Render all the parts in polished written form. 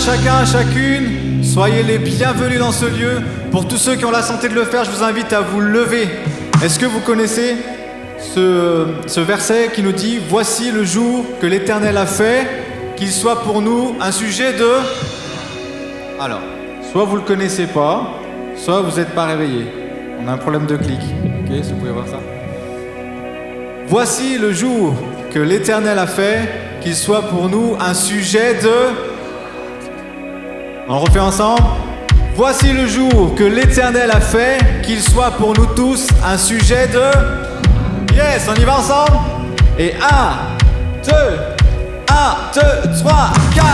chacun, à chacune, soyez les bienvenus dans ce lieu. Pour tous ceux qui ont la santé de le faire, je vous invite à vous lever. Est-ce que vous connaissez ce verset qui nous dit « Voici le jour que l'Éternel a fait, qu'il soit pour nous un sujet de... » Alors, soit vous le connaissez pas, soit vous n'êtes pas réveillé. On a un problème de clic. Ok, si vous pouvez voir ça. Voici le jour que l'Éternel a fait, qu'il soit pour nous un sujet de... On refait ensemble. Voici le jour que l'Éternel a fait, qu'il soit pour nous tous un sujet de... Yes, on y va ensemble. Et 1, 2, 3, 4.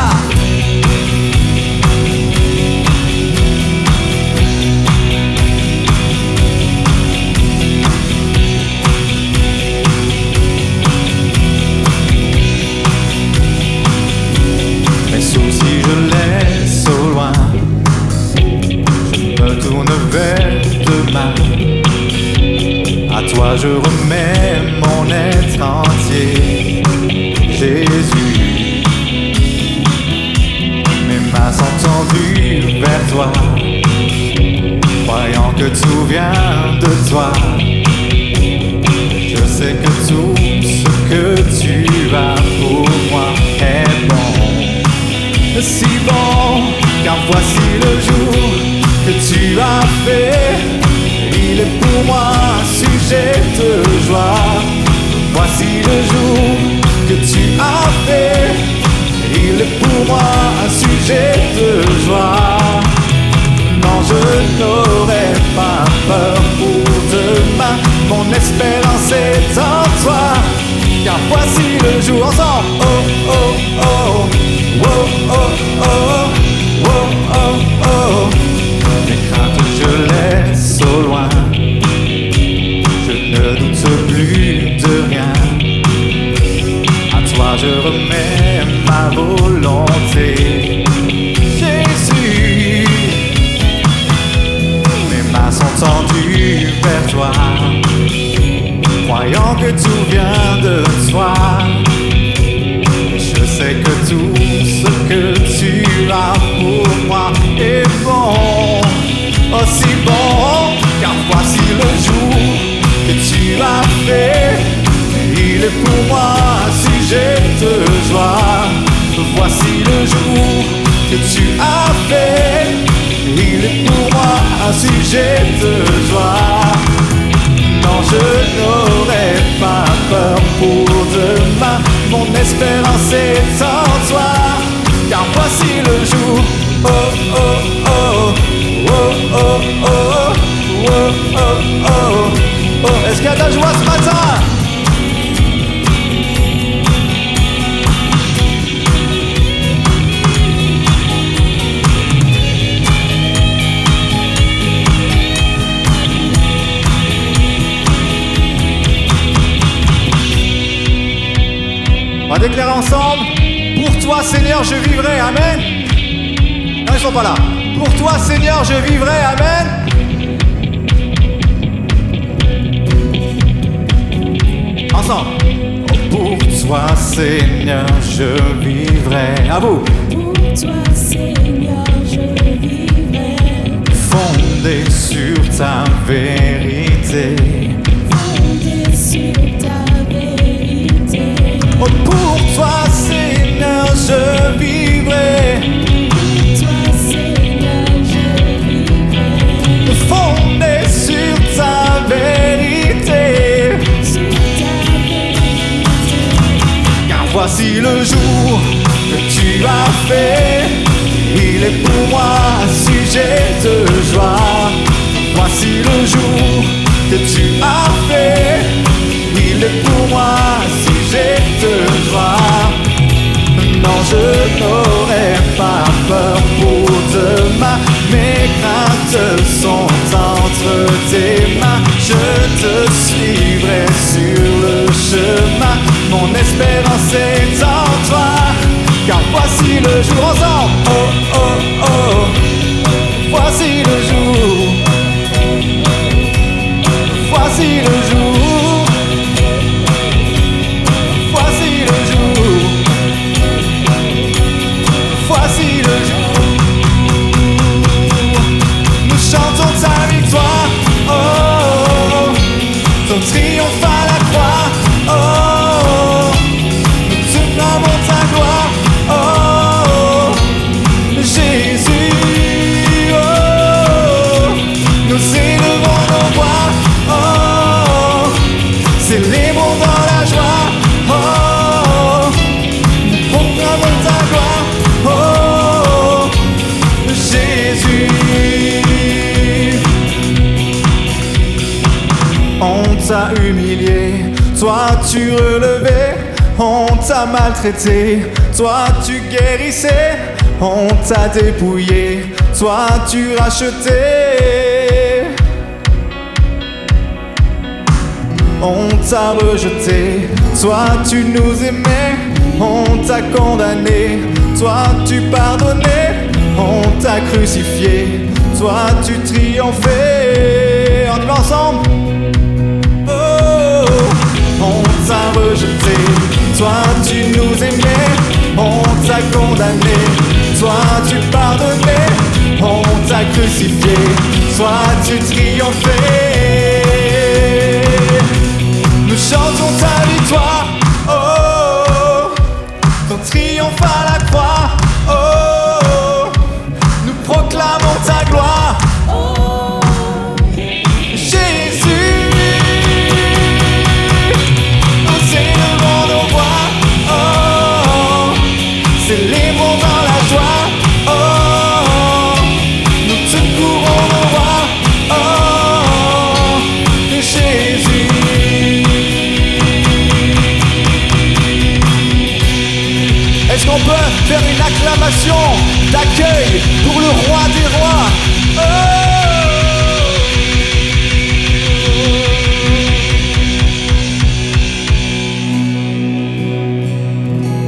Mes soucis je laisse au loin, je me tourne vers demain. À toi je remets mon être entier, Jésus. Mes mains sont tendues vers toi, croyant que tout vient de toi. Je sais que tout ce que tu as pour moi est bon, si bon, car voici le jour que tu as fait. Il est pour moi un sujet de joie. Voici le jour que tu as fait. Il est pour moi un sujet de joie. Non, je n'aurai pas peur pour demain. Mon espérance est en toi. Car voici le jour ensemble. Oh, oh, oh, oh, oh, oh, oh, oh, oh. Mes craintes je laisse au loin. Je ne doute plus de rien. À toi je remets ma volonté, Jésus. Mes mains sont tendues vers toi, croyant que tout vient de toi. Je sais que tout ce que tu as pour moi est bon, aussi bon, car voici le jour que tu as fait. Il est pour moi un sujet de joie. Voici le jour que tu as fait. Il est pour moi un sujet de joie. Non, je n'aurai pas peur pour demain. Mon espérance est en toi. Car voici le jour. Oh, oh, oh, oh, oh, oh, oh, oh, oh, oh. Est-ce qu'il y a de la joie ce matin? On va déclarer ensemble. Pour toi Seigneur je vivrai, amen. Non, ils sont pas là. Pour toi Seigneur je vivrai, amen. Ensemble. Pour toi Seigneur je vivrai. À vous. Pour toi Seigneur je vivrai, Fondé sur ta vérité. fondé sur ta vérité. Oh, pour toi Seigneur je vivrai. Pour toi Seigneur je vivrai, Fondé sur ta vérité. sur ta vérité. Car voici le jour que tu as fait. Il est pour moi un sujet de joie. Voici le jour que tu as fait. Il est pour moi un sujet de joie. Non, je n'aurai pas peur pour demain. Mes craintes sont entre tes mains. Je te suivrai sur le chemin. Mon espérance est en toi. t'a humilié, toi tu relevais, on t'a maltraité, toi tu guérissais, on t'a dépouillé, toi tu rachetais. On t'a rejeté, toi tu nous aimais, on t'a condamné, toi tu pardonnais, on t'a crucifié, toi tu triomphais. On y va ensemble. Oh, on t'a rejeté, toi tu nous aimais, on t'a condamné, toi tu pardonnais, on t'a crucifié, toi tu triomphais. Nous chantons ta victoire, oh, ton triomphe à la croix, oh, nous proclamons ta gloire, Oh, Jésus. Nous célébrons nos voix, oh, célébrons dans la joie, oh, nous te courons nos voix, oh, Jésus. Est-ce qu'on peut faire une acclamation d'accueil pour le roi des rois?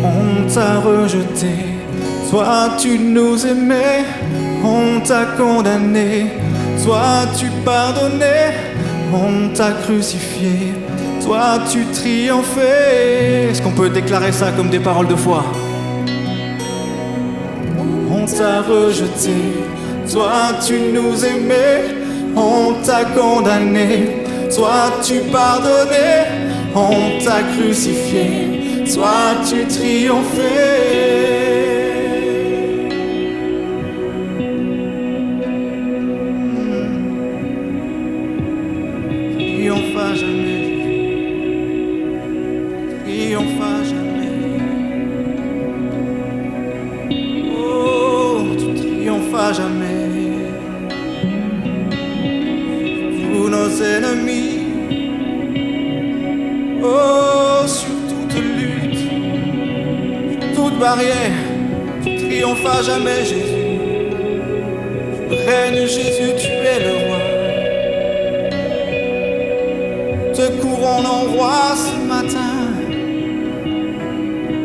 On t'a rejeté, toi tu nous aimais, on t'a condamné, toi tu pardonnais, on t'a crucifié, toi tu triomphais. Est-ce qu'on peut déclarer ça comme des paroles de foi? On t'a rejeté, toi tu nous aimais, on t'a condamné, toi tu pardonnais, on t'a crucifié, toi tu triomphais. Triomphe à jamais, triomphe à jamais. Oh, tu triomphes à jamais. Tous nos ennemis, oh, sur toute lutte, sur toute barrière, tu triomphes à jamais, Jésus. Tu règnes, Jésus, tu es le roi. Te courons en roi ce matin.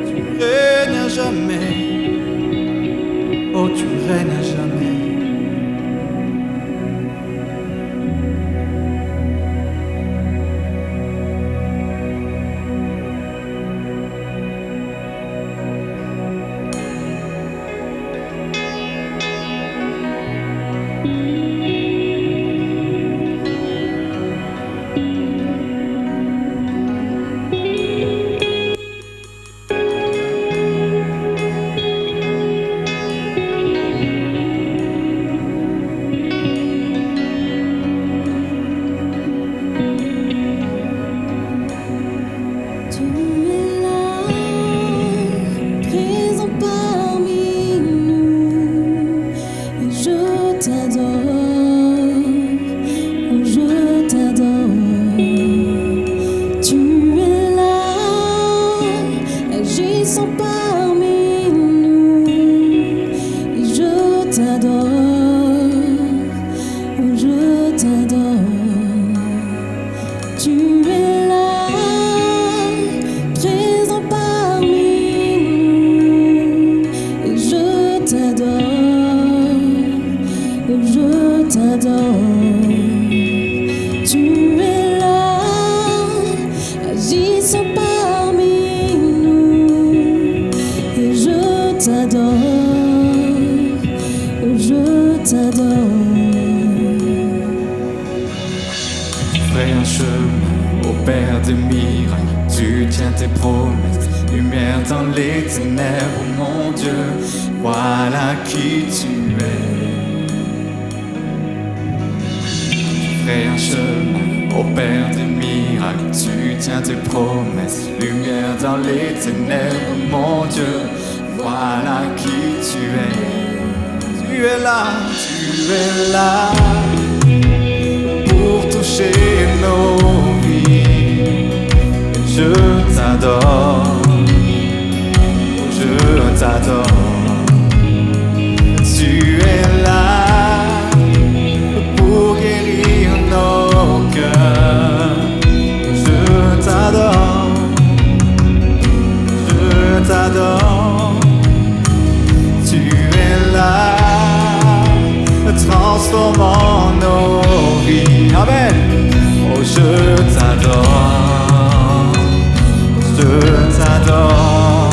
Tu règnes à jamais. Oh, tu règnes à jamais. tu es là, présent parmi nous, et je t'adore, oh, je t'adore. Tu es là, agissant parmi nous, et je t'adore, oh, je t'adore. Tu es là, présent parmi nous, et je t'adore, oh, je t'adore. Tu es là, agissant parmi nous, et je t'adore, oh, je t'adore. Fais un chemin au Père des miracles, tu tiens tes promesses, lumière dans les ténèbres, mon Dieu, voilà qui tu es. Fais un chemin au Père des miracles, tu tiens tes promesses, lumière dans les ténèbres, mon Dieu, voilà qui tu es. Tu es là pour toucher nos vies. t'adore, je t'adore. Tu es là pour guérir nos cœurs. Je t'adore, je t'adore. Tu es là, transformant nos vies. Amen. Oh, je t'adore, je t'adore.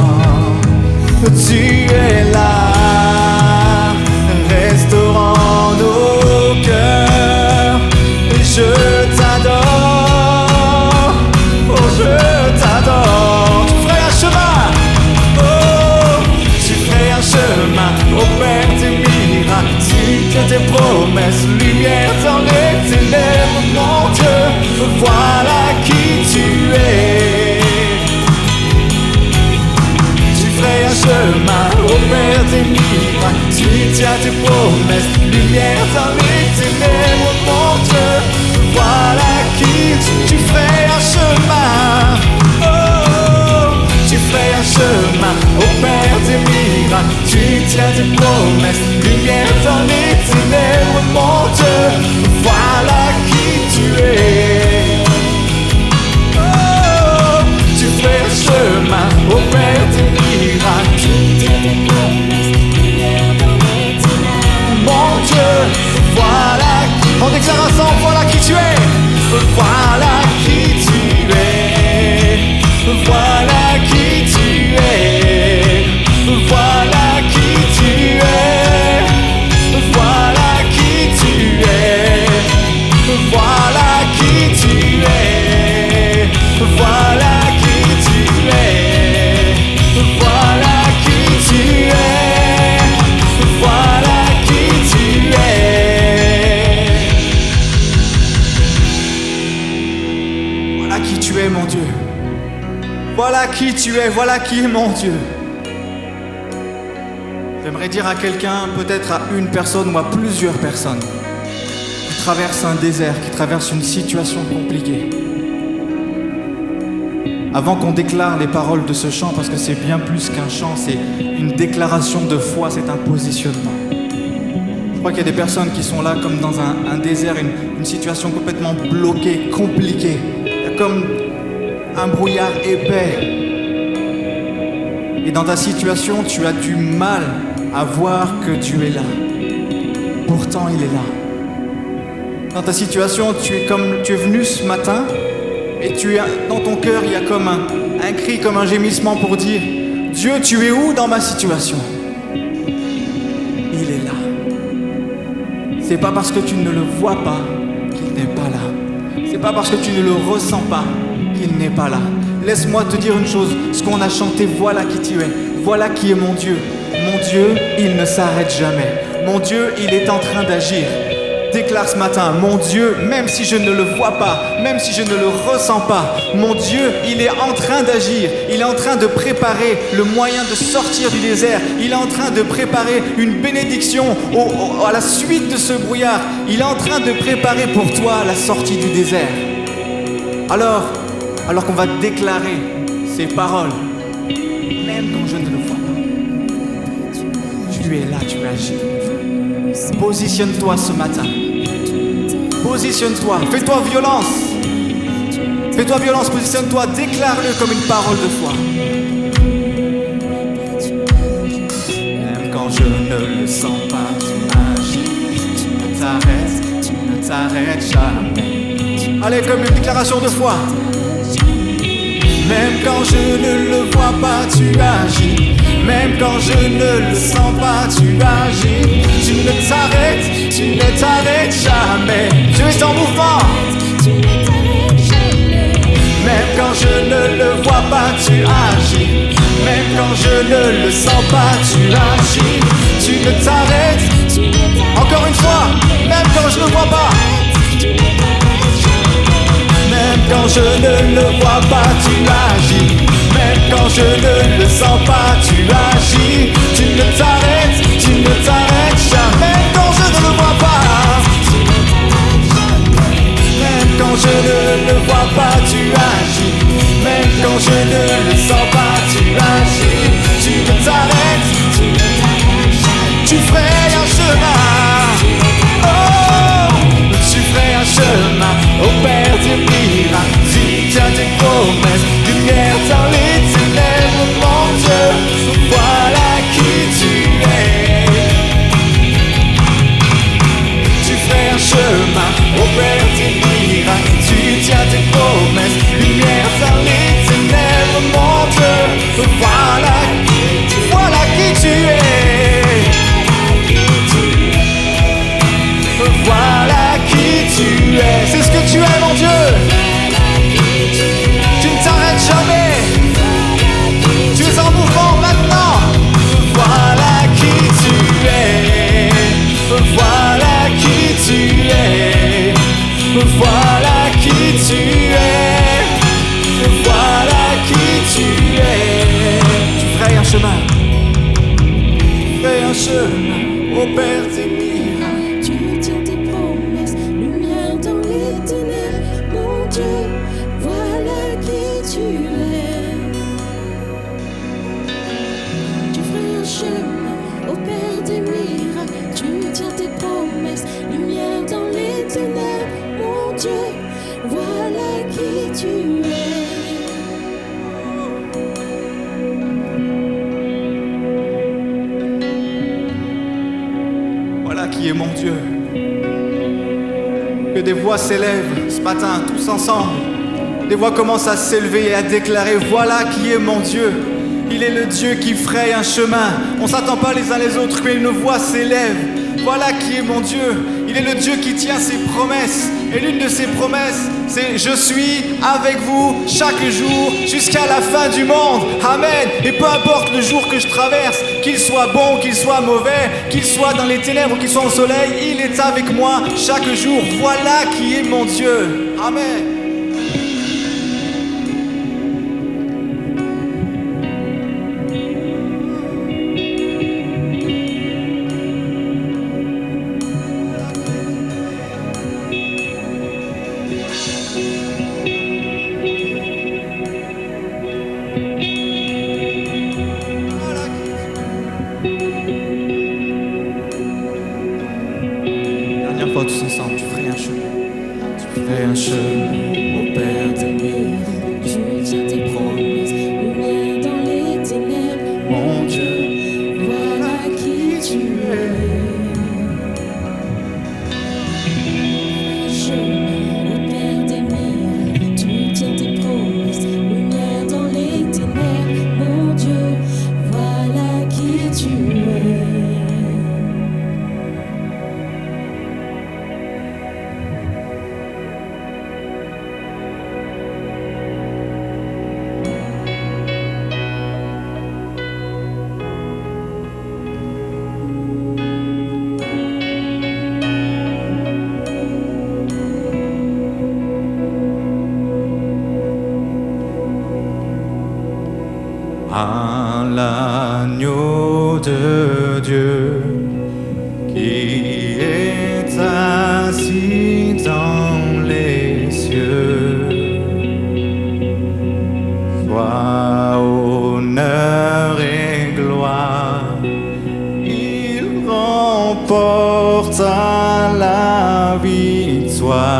Tu es là, restaurant nos cœurs. Je t'adore, oh, je t'adore. Tu ferais un chemin, oh, tu ferais un chemin au Père des miracles. Tu que tes promesses, lumière dans les ténèbres, mon Dieu, voilà qui tu es. Tu ferais un chemin au Père des miracles. Tu tiens tes promesses, lumière dans les ténèbres, mon Dieu, voilà qui tu ferais un chemin. Oh, tu ferais un chemin au Père des miracles. Tu tiens tes promesses, lumière dans les ténèbres, mon Dieu, voilà qui tu es. Oh, tu ferais un chemin au Père des miracles. Tu tiens tes promesses, lumière dans les ténèbres, mon Dieu, voilà qui. On déclare ensemble, voilà qui tu es. Voilà qui tu es. Voilà qui tu es. Voilà qui tu es. Voilà qui tu es. Voilà qui tu es. Voilà qui tu es. Voilà qui tu es. Voilà qui tu es. Voilà qui tu es, mon Dieu. Voilà qui tu es, voilà qui est mon Dieu. J'aimerais dire à quelqu'un, peut-être à une personne ou à plusieurs personnes, qui traversent un désert, qui traversent une situation compliquée. Avant qu'on déclare les paroles de ce chant, parce que c'est bien plus qu'un chant, c'est une déclaration de foi, c'est un positionnement. Je crois qu'il y a des personnes qui sont là comme dans un désert, une situation complètement bloquée, compliquée. Il y a comme un brouillard épais. Et dans ta situation, tu as du mal à voir que Dieu est là. Pourtant, il est là. Dans ta situation, tu es venu ce matin et dans ton cœur, il y a comme un cri, comme un gémissement pour dire « Dieu, tu es où dans ma situation ?» Il est là. C'est pas parce que tu ne le vois pas qu'il n'est pas là. C'est pas parce que tu ne le ressens pas qu'il n'est pas là. Laisse-moi te dire une chose, ce qu'on a chanté, voilà qui tu es, voilà qui est mon Dieu. Mon Dieu, il ne s'arrête jamais. Mon Dieu, il est en train d'agir. Déclare ce matin, mon Dieu, même si je ne le vois pas, même si je ne le ressens pas, mon Dieu, il est en train d'agir. Il est en train de préparer le moyen de sortir du désert. Il est en train de préparer une bénédiction à la suite de ce brouillard. Il est en train de préparer pour toi la sortie du désert. Alors qu'on va déclarer ces paroles, même quand je ne le vois pas, tu es là, tu agis. Positionne-toi ce matin. Positionne-toi, fais-toi violence. Fais-toi violence, positionne-toi, déclare-le comme une parole de foi. Même quand je ne le sens pas, tu agis. Tu ne t'arrêtes jamais. Allez, comme une déclaration de foi. Même quand je ne le vois pas, tu agis. Même quand je ne le sens pas, tu agis. Tu ne t'arrêtes jamais. Dieu est en mouvement. Même quand je ne le vois pas, tu agis. Même quand je ne le sens pas, tu agis. Tu ne t'arrêtes. Encore une fois, même quand je ne le vois pas. Même quand je ne le vois pas, tu agis. Même quand je ne le sens pas, tu agis. Tu ne t'arrêtes jamais. Même quand je ne le vois pas. Même quand je ne le vois pas, tu agis. Même quand je ne tu es mon Dieu. Tu ne t'arrêtes jamais. Tu es en mouvement maintenant. Voilà qui tu es. Voilà qui tu es. Voilà qui tu es. Voilà qui tu es. Tu ferais un chemin. Tu ferais un chemin. Au Père des miracles. Tu tiens tes promesses, lumière dans les ténèbres, mon Dieu, voilà qui tu es. Tu ferais un chemin au Père des miracles, tu tiens tes promesses, lumière dans les ténèbres, mon Dieu, voilà qui tu es. Voilà qui est mon Dieu. Que des voix s'élèvent ce matin, tous ensemble. Des voix commencent à s'élever et à déclarer: voilà qui est mon Dieu. Il est le Dieu qui fraye un chemin. On ne s'attend pas les uns les autres, mais une voix s'élève. Voilà qui est mon Dieu. Il est le Dieu qui tient ses promesses. Et l'une de ses promesses, c'est: je suis avec vous chaque jour jusqu'à la fin du monde. Amen. Et peu importe le jour que je traverse, qu'il soit bon, qu'il soit mauvais, qu'il soit dans les ténèbres ou qu'il soit au soleil, il est avec moi chaque jour. Voilà qui est mon Dieu. Amen. Fois tous ensemble, tu ferais un chemin. Tu ferais un chemin au Père des miracles. Tu tiens tes promesses, lumière dans les ténèbres, Mon Dieu, voilà qui tu es. Chemin au Père des miracles, tu tiens tes promesses, lumière dans les ténèbres, mon Dieu, voilà qui tu es. À l'agneau de Dieu qui est assis dans les cieux, soit honneur et gloire, il remporta la victoire.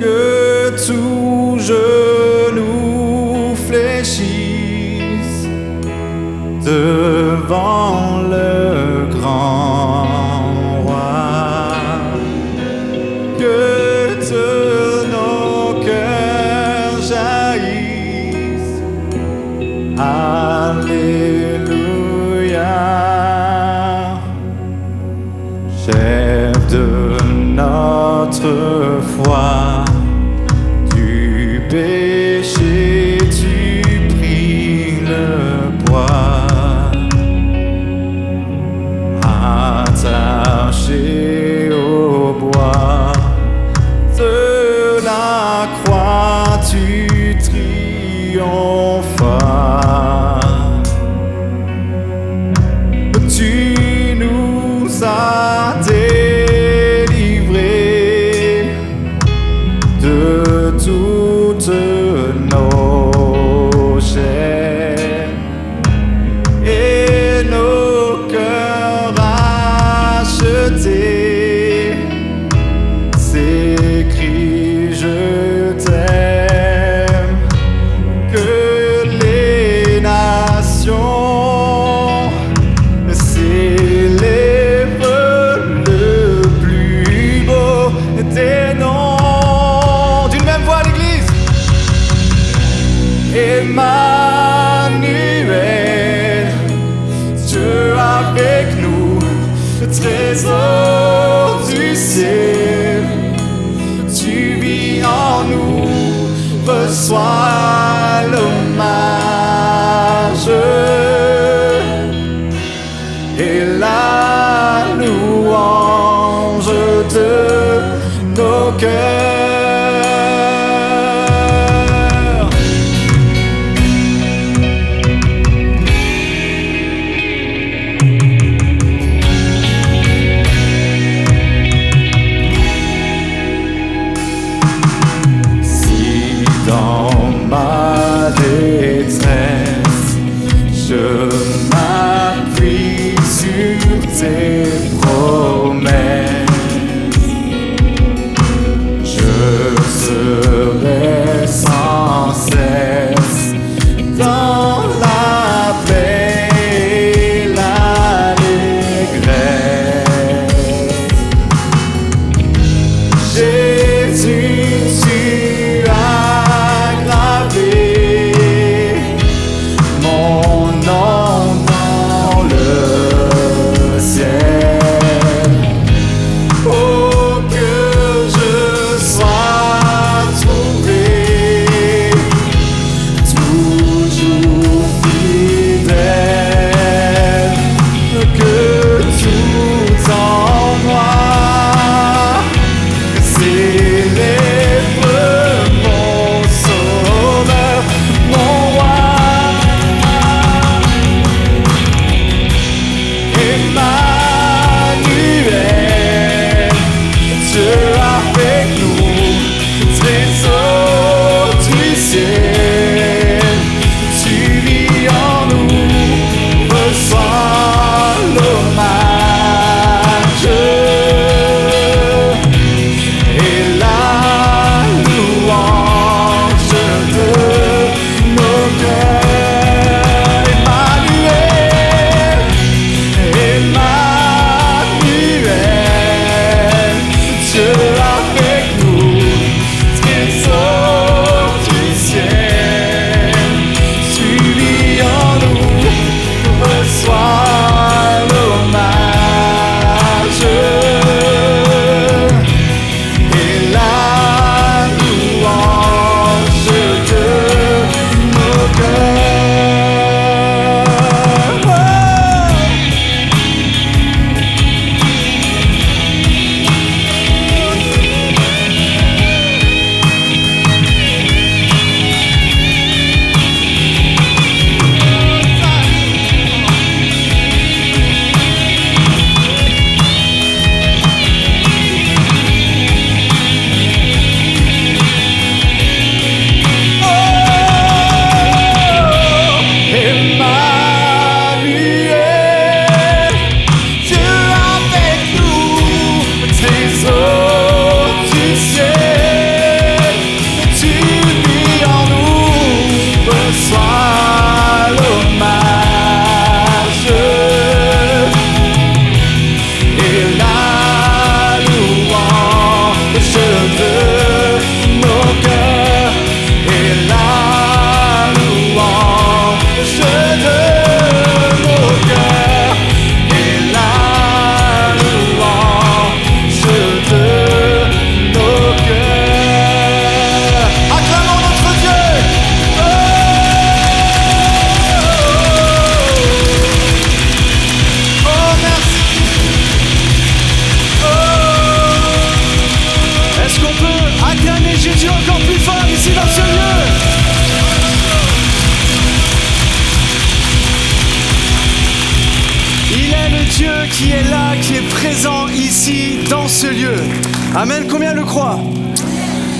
Que tout genou fléchisse devant le grand roi, que de nos cœurs jaillissent Alléluia. Chef de notre foi, du péché tu pris le poids, attaché au bois de la croix tu triomphas. Tu nous as délivrés de toutes nos chaînes et nos cœurs rachetés. Ces cris je t'aime, que les nations célèbrent le plus beau des noms. D'une même voix l'église. Emmanuel, Dieu avec nous, le trésor du du ciel. Tu vis en nous, reçois l'hommage et la louange de nos cœurs. qui est là, qui est présent ici, dans ce lieu. Amen, combien le croient?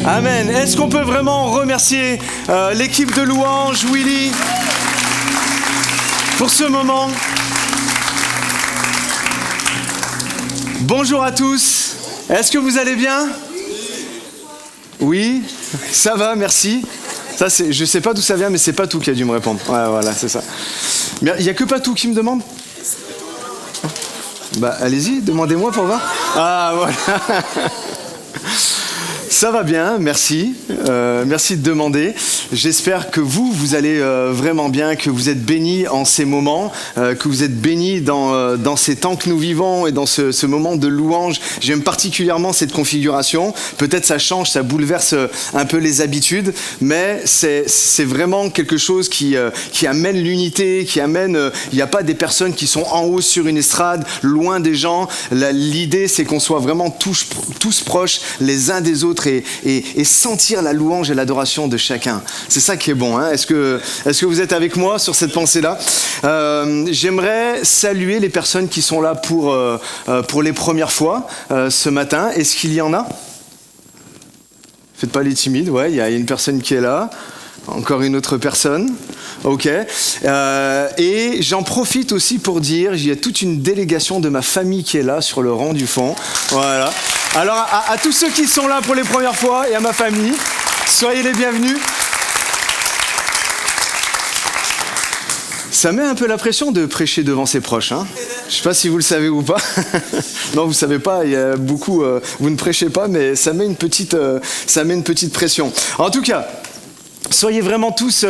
Amen. Est-ce qu'on peut vraiment remercier l'équipe de louange, Willy, pour ce moment? Bonjour à tous. Est-ce que vous allez bien? Oui, ça va, merci. Ça, je sais pas d'où ça vient, mais c'est Patou qui a dû me répondre. Ouais, voilà, c'est ça. Mais il n'y a que Patou qui me demande? Bah, allez-y, demandez-moi pour voir. Ah, voilà. Ça va bien, merci. Merci de demander. J'espère que vous allez vraiment bien, que vous êtes bénis en ces moments, que vous êtes bénis dans ces temps que nous vivons et dans ce moment de louange. J'aime particulièrement cette configuration. Peut-être ça change, ça bouleverse un peu les habitudes, mais c'est vraiment quelque chose qui amène l'unité, qui amène... Il n'y a pas des personnes qui sont en haut sur une estrade, loin des gens. L'idée, c'est qu'on soit vraiment tous proches les uns des autres et sentir la louange et l'adoration de chacun. C'est ça qui est bon. Hein. Est-ce que vous êtes avec moi sur cette pensée-là ? J'aimerais saluer les personnes qui sont là pour les premières fois ce matin. Est-ce qu'il y en a ? Faites pas les timides. Ouais, il y a une personne qui est là. Encore une autre personne. Ok. Et j'en profite aussi pour dire, il y a toute une délégation de ma famille qui est là sur le rang du fond. Voilà. Alors à tous ceux qui sont là pour les premières fois et à ma famille, soyez les bienvenus. Ça met un peu la pression de prêcher devant ses proches. Hein. Je ne sais pas si vous le savez ou pas. Non, vous ne savez pas, il y a beaucoup, vous ne prêchez pas, mais ça met une petite pression. En tout cas, soyez vraiment tous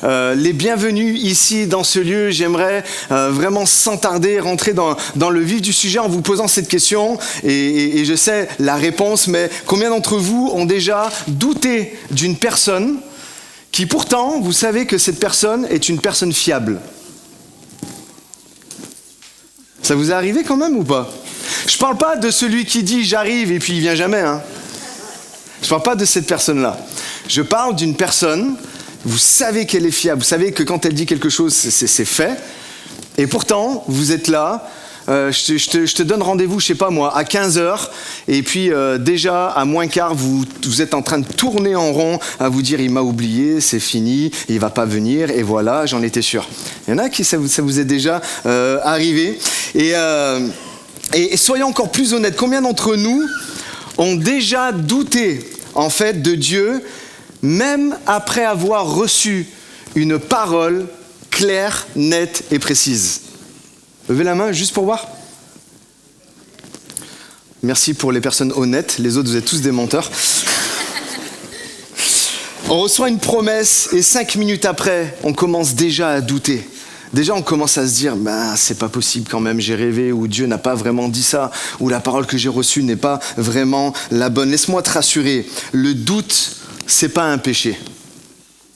les bienvenus ici dans ce lieu. J'aimerais vraiment sans tarder rentrer dans le vif du sujet en vous posant cette question. Et je sais la réponse, mais combien d'entre vous ont déjà douté d'une personne qui pourtant, vous savez que cette personne est une personne fiable ? Ça vous est arrivé quand même ou pas ? Je ne parle pas de celui qui dit « j'arrive » et puis il ne vient jamais. Hein. Je ne parle pas de cette personne-là. Je parle d'une personne, vous savez qu'elle est fiable, vous savez que quand elle dit quelque chose, c'est fait. Et pourtant, vous êtes là, je te donne rendez-vous, je sais pas moi, à 15h, et puis déjà à moins quart, vous êtes en train de tourner en rond à vous dire « il m'a oublié, c'est fini, il va pas venir », et voilà, j'en étais sûr. Il y en a qui ça vous est déjà arrivé. Et soyons encore plus honnêtes, combien d'entre nous ont déjà douté en fait de Dieu, même après avoir reçu une parole claire, nette et précise? Levez la main juste pour voir. Merci pour les personnes honnêtes, les autres vous êtes tous des menteurs. On reçoit une promesse et 5 minutes après, on commence déjà à douter. Déjà, on commence à se dire, c'est pas possible quand même, j'ai rêvé, ou Dieu n'a pas vraiment dit ça, ou la parole que j'ai reçue n'est pas vraiment la bonne. Laisse-moi te rassurer, le doute, c'est pas un péché.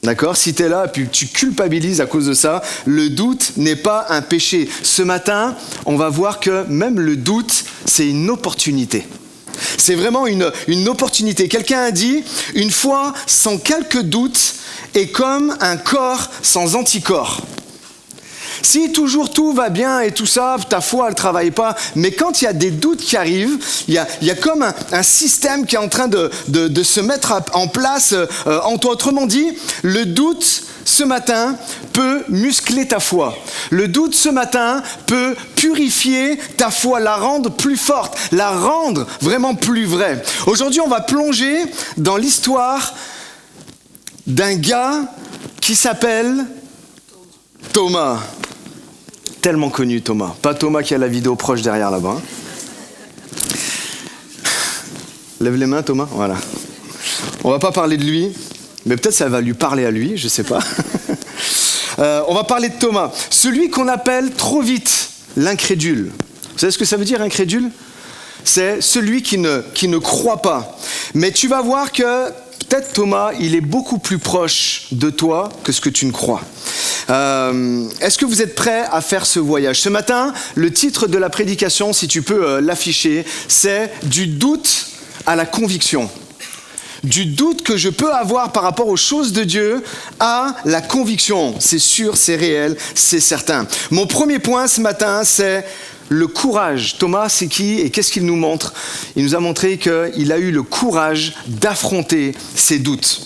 D'accord ? Si tu es là et puis tu culpabilises à cause de ça, le doute n'est pas un péché. Ce matin, on va voir que même le doute, c'est une opportunité. C'est vraiment une opportunité. Quelqu'un a dit, une foi sans quelques doutes est comme un corps sans anticorps. Si toujours tout va bien et tout ça, ta foi, elle ne travaille pas. Mais quand il y a des doutes qui arrivent, il y a comme un système qui est en train de se mettre en place en toi. Autrement dit, le doute, ce matin, peut muscler ta foi. Le doute, ce matin, peut purifier ta foi, la rendre plus forte, la rendre vraiment plus vraie. Aujourd'hui, on va plonger dans l'histoire d'un gars qui s'appelle Thomas. Tellement connu, Thomas. Pas Thomas qui a la vidéo proche derrière là-bas. Lève les mains, Thomas. Voilà. On va pas parler de lui, mais peut-être ça va lui parler à lui, je sais pas. On va parler de Thomas. Celui qu'on appelle trop vite l'incrédule. Vous savez ce que ça veut dire, incrédule ? C'est celui qui ne croit pas. Mais tu vas voir que peut-être Thomas, il est beaucoup plus proche de toi que ce que tu ne crois. Est-ce que vous êtes prêts à faire ce voyage ? Ce matin, le titre de la prédication, si tu peux l'afficher, c'est « Du doute à la conviction ». Du doute que je peux avoir par rapport aux choses de Dieu à la conviction. C'est sûr, c'est réel, c'est certain. Mon premier point ce matin, c'est le courage. Thomas, c'est qui et qu'est-ce qu'il nous montre ? Il nous a montré qu'il a eu le courage d'affronter ses doutes.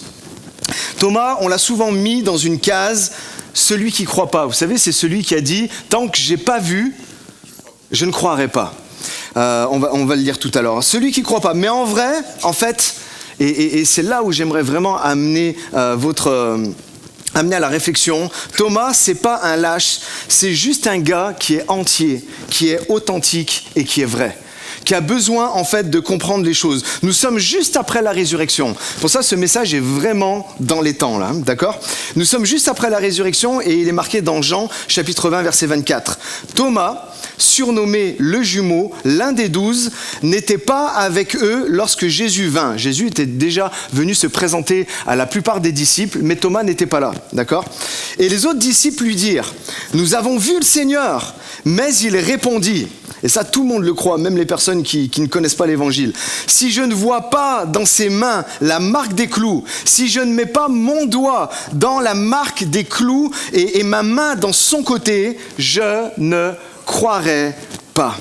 Thomas, on l'a souvent mis dans une case, celui qui ne croit pas. Vous savez, c'est celui qui a dit « Tant que je n'ai pas vu, je ne croirai pas ». On va le lire tout à l'heure. Celui qui ne croit pas. Mais en vrai, en fait, et c'est là où j'aimerais vraiment amener amener à la réflexion, Thomas, c'est pas un lâche, c'est juste un gars qui est entier, qui est authentique et qui est vrai. qui a besoin en fait de comprendre les choses. Nous sommes juste après la résurrection. Pour ça, ce message est vraiment dans les temps, là, d'accord ? Nous sommes juste après la résurrection et il est marqué dans Jean, chapitre 20, verset 24. Thomas, surnommé le jumeau, l'un des 12, n'était pas avec eux lorsque Jésus vint. Jésus était déjà venu se présenter à la plupart des disciples, mais Thomas n'était pas là, d'accord ? Et les autres disciples lui dirent, « Nous avons vu le Seigneur !» Mais il répondit, et ça tout le monde le croit, même les personnes qui ne connaissent pas l'évangile, « Si je ne vois pas dans ses mains la marque des clous, si je ne mets pas mon doigt dans la marque des clous et ma main dans son côté, je ne croirai pas. »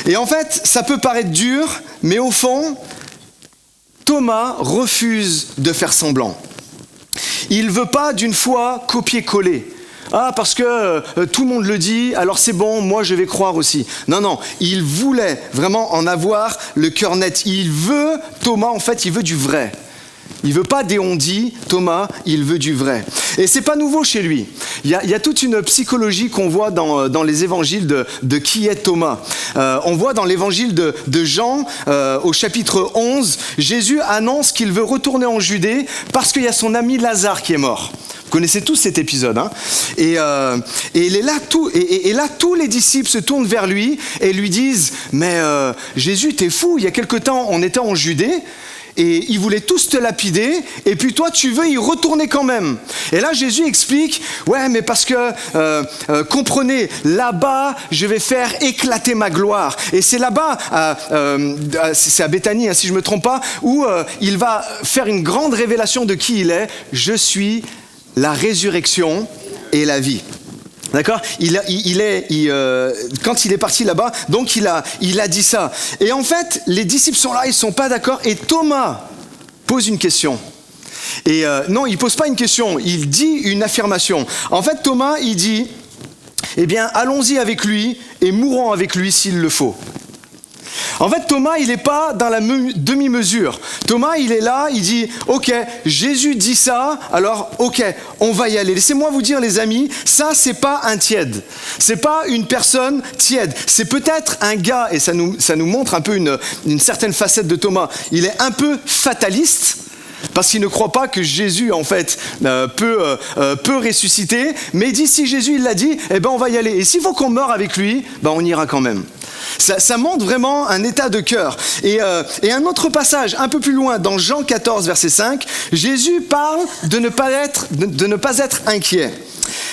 Et en fait, ça peut paraître dur, mais au fond, Thomas refuse de faire semblant. Il ne veut pas d'une foi copier-coller. Ah, parce que tout le monde le dit, alors c'est bon, moi je vais croire aussi. Non, il voulait vraiment en avoir le cœur net. Il veut, Thomas, en fait, il veut du vrai. Il veut pas des on-dit, Thomas, il veut du vrai. Et c'est pas nouveau chez lui. Il y a toute une psychologie qu'on voit dans les évangiles de qui est Thomas. On voit dans l'évangile de Jean, au chapitre 11, Jésus annonce qu'il veut retourner en Judée parce qu'il y a son ami Lazare qui est mort. Vous connaissez tous cet épisode, hein ? Et là, tous les disciples se tournent vers lui et lui disent « Mais Jésus, t'es fou, il y a quelque temps, on était en Judée, et ils voulaient tous te lapider, et puis toi, tu veux y retourner quand même. » Et là, Jésus explique, « Ouais, mais parce que, comprenez, là-bas, je vais faire éclater ma gloire. » Et c'est là-bas, c'est à Béthanie, hein, si je ne me trompe pas, où il va faire une grande révélation de qui il est. « Je suis la résurrection et la vie. » D'accord ? Quand il est parti là-bas, donc il a dit ça. Et en fait, les disciples sont là, ils ne sont pas d'accord. Et Thomas pose une question. Et non, il ne pose pas une question, il dit une affirmation. En fait, Thomas, il dit, eh bien, allons-y avec lui et mourons avec lui s'il le faut. En fait, Thomas, il n'est pas dans la demi-mesure. Thomas, il est là, il dit, ok, Jésus dit ça, alors ok, on va y aller. Laissez-moi vous dire, les amis, ça, c'est pas un tiède. C'est pas une personne tiède. C'est peut-être un gars, et ça nous montre un peu une certaine facette de Thomas. Il est un peu fataliste, parce qu'il ne croit pas que Jésus, en fait, peut ressusciter. Mais il dit, si Jésus, il l'a dit, eh ben, on va y aller. Et s'il faut qu'on meure avec lui, ben, on ira quand même. Ça montre vraiment un état de cœur. Et un autre passage, un peu plus loin, dans Jean 14, verset 5, Jésus parle de ne pas être inquiet.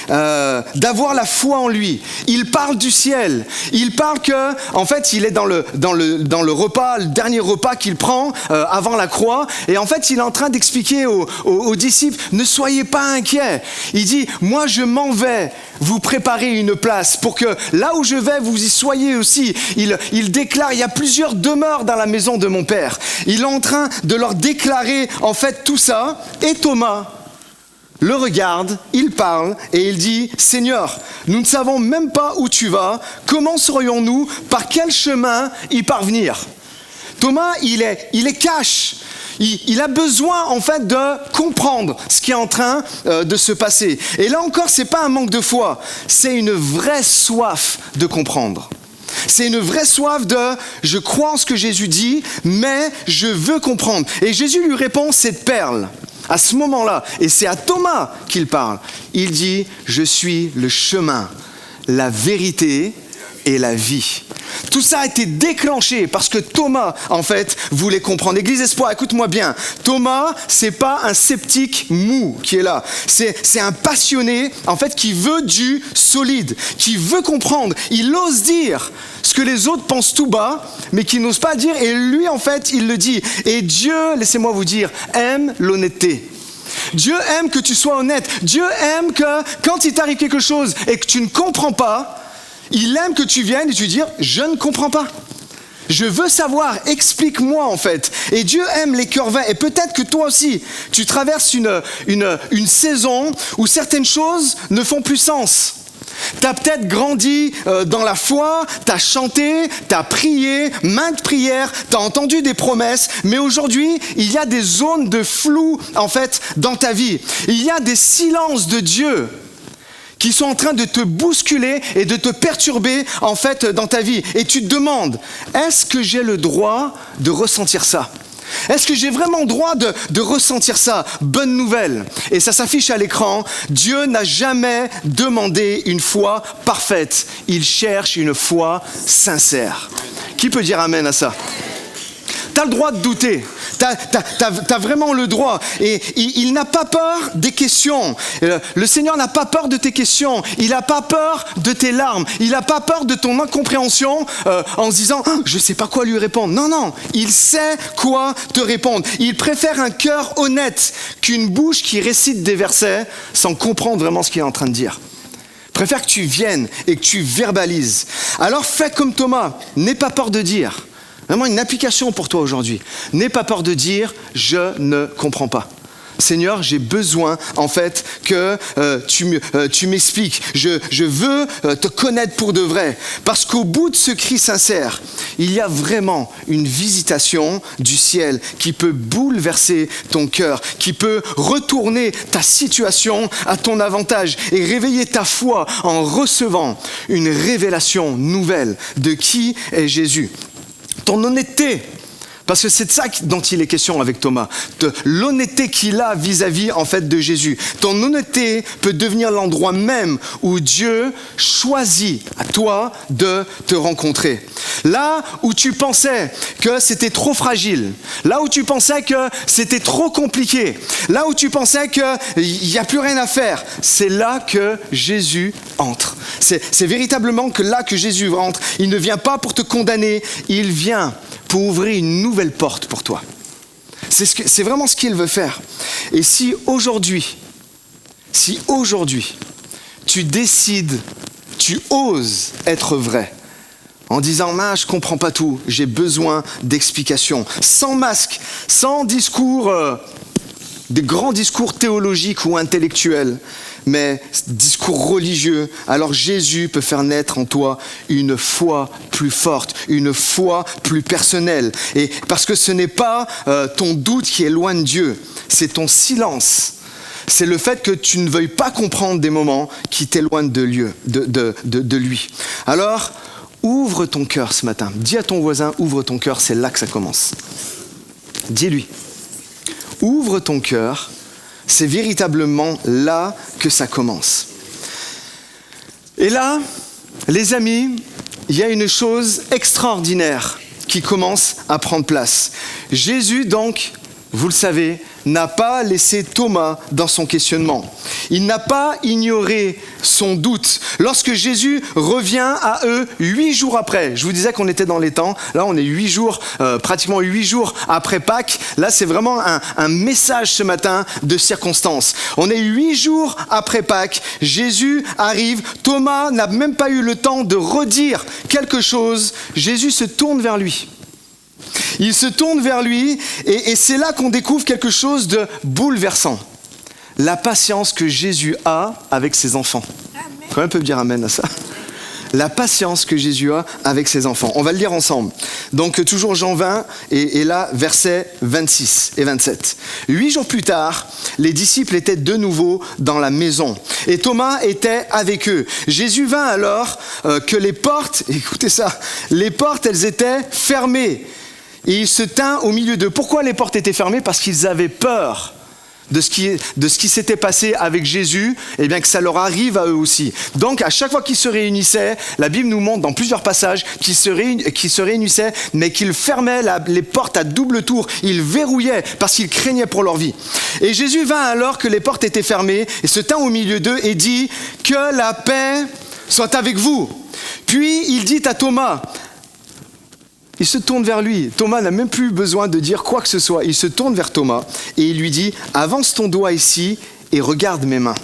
D'avoir la foi en lui. Il parle du ciel. Il parle que, en fait, il est dans le repas, le dernier repas qu'il prend avant la croix. Et en fait, il est en train d'expliquer aux disciples, ne soyez pas inquiets. Il dit, moi je m'en vais vous préparer une place pour que là où je vais, vous y soyez aussi. Il déclare, il y a plusieurs demeures dans la maison de mon Père. Il est en train de leur déclarer, en fait, tout ça. Et Thomas le regarde, il parle et il dit, « Seigneur, nous ne savons même pas où tu vas, comment saurions-nous, par quel chemin y parvenir ?» Thomas, il est cash. Il a besoin en fait de comprendre ce qui est en train de se passer. Et là encore, c'est pas un manque de foi, c'est une vraie soif de comprendre. C'est une vraie soif de « je crois en ce que Jésus dit, mais je veux comprendre ». Et Jésus lui répond cette perle. À ce moment-là, et c'est à Thomas qu'il parle, il dit « Je suis le chemin, la vérité et la vie ». Tout ça a été déclenché parce que Thomas, en fait, voulait comprendre. Église Espoir, écoute-moi bien. Thomas, c'est pas un sceptique mou qui est là. C'est un passionné, en fait, qui veut du solide, qui veut comprendre. Il ose dire ce que les autres pensent tout bas, mais qui n'ose pas dire. Et lui, en fait, il le dit. Et Dieu, laissez-moi vous dire, aime l'honnêteté. Dieu aime que tu sois honnête. Dieu aime que quand il t'arrive quelque chose et que tu ne comprends pas, il aime que tu viennes et tu dis « je ne comprends pas ». Je veux savoir, explique-moi en fait. Et Dieu aime les cœurs vains. Et peut-être que toi aussi, tu traverses une saison où certaines choses ne font plus sens. Tu as peut-être grandi dans la foi, tu as chanté, tu as prié, maintes prières, tu as entendu des promesses, mais aujourd'hui, il y a des zones de flou en fait dans ta vie. Il y a des silences de Dieu qui sont en train de te bousculer et de te perturber en fait dans ta vie. Et tu te demandes, est-ce que j'ai le droit de ressentir ça ? Est-ce que j'ai vraiment le droit de ressentir ça ? Bonne nouvelle. Et ça s'affiche à l'écran. Dieu n'a jamais demandé une foi parfaite. Il cherche une foi sincère. Qui peut dire amen à ça ? T'as le droit de douter. T'as vraiment le droit. Et il n'a pas peur des questions. Le Seigneur n'a pas peur de tes questions. Il n'a pas peur de tes larmes. Il n'a pas peur de ton incompréhension en se disant « je ne sais pas quoi lui répondre ». Non, il sait quoi te répondre. Il préfère un cœur honnête qu'une bouche qui récite des versets sans comprendre vraiment ce qu'il est en train de dire. Préfère que tu viennes et que tu verbalises. Alors fais comme Thomas. N'aie pas peur de dire. Vraiment une application pour toi aujourd'hui. N'aie pas peur de dire « je ne comprends pas ». Seigneur, j'ai besoin en fait que tu m'expliques. Je veux te connaître pour de vrai. Parce qu'au bout de ce cri sincère, il y a vraiment une visitation du ciel qui peut bouleverser ton cœur, qui peut retourner ta situation à ton avantage et réveiller ta foi en recevant une révélation nouvelle de qui est Jésus. Ton honnêteté, parce que c'est de ça dont il est question avec Thomas, l'honnêteté qu'il a vis-à-vis en fait de Jésus. Ton honnêteté peut devenir l'endroit même où Dieu choisit à toi de te rencontrer. Là où tu pensais que c'était trop fragile, là où tu pensais que c'était trop compliqué, là où tu pensais qu'il n'y a plus rien à faire, c'est là que Jésus entre. C'est véritablement que là que Jésus entre. Il ne vient pas pour te condamner, il vient pour ouvrir une nouvelle porte pour toi. C'est vraiment ce qu'il veut faire. Et si aujourd'hui, tu décides, tu oses être vrai, en disant « je ne comprends pas tout, j'ai besoin d'explications », sans masque, sans discours, des grands discours théologiques ou intellectuels, mais discours religieux, alors Jésus peut faire naître en toi une foi plus forte, une foi plus personnelle. Et parce que ce n'est pas ton doute qui est loin de Dieu, c'est ton silence. C'est le fait que tu ne veuilles pas comprendre des moments qui t'éloignent de lui. Alors, ouvre ton cœur ce matin. Dis à ton voisin, ouvre ton cœur, c'est là que ça commence. Dis-lui, ouvre ton cœur. C'est véritablement là que ça commence. Et là, les amis, il y a une chose extraordinaire qui commence à prendre place. Jésus, donc, vous le savez, n'a pas laissé Thomas dans son questionnement. Il n'a pas ignoré son doute. Lorsque Jésus revient à eux 8 jours après, je vous disais qu'on était dans les temps, là on est 8 jours, pratiquement 8 jours après Pâques, là c'est vraiment un message ce matin de circonstance. On est 8 jours après Pâques, Jésus arrive, Thomas n'a même pas eu le temps de redire quelque chose, Jésus se tourne vers lui. Il se tourne vers lui et c'est là qu'on découvre quelque chose de bouleversant. La patience que Jésus a avec ses enfants. Combien peut dire amen à ça ? La patience que Jésus a avec ses enfants. On va le lire ensemble. Donc toujours Jean 20 et là versets 26 et 27. 8 jours plus tard, les disciples étaient de nouveau dans la maison et Thomas était avec eux. Jésus vint alors que les portes, écoutez ça, les portes elles étaient fermées. Et il se tint au milieu d'eux. Pourquoi les portes étaient fermées ? Parce qu'ils avaient peur de ce qui s'était passé avec Jésus, et bien que ça leur arrive à eux aussi. Donc à chaque fois qu'ils se réunissaient, la Bible nous montre dans plusieurs passages qu'ils se réunissaient, mais qu'ils fermaient les portes à double tour. Ils verrouillaient parce qu'ils craignaient pour leur vie. Et Jésus vint alors que les portes étaient fermées et se tint au milieu d'eux et dit « Que la paix soit avec vous ». Puis il dit à Thomas, il se tourne vers lui. Thomas n'a même plus besoin de dire quoi que ce soit. Il se tourne vers Thomas et il lui dit « Avance ton doigt ici et regarde mes mains. »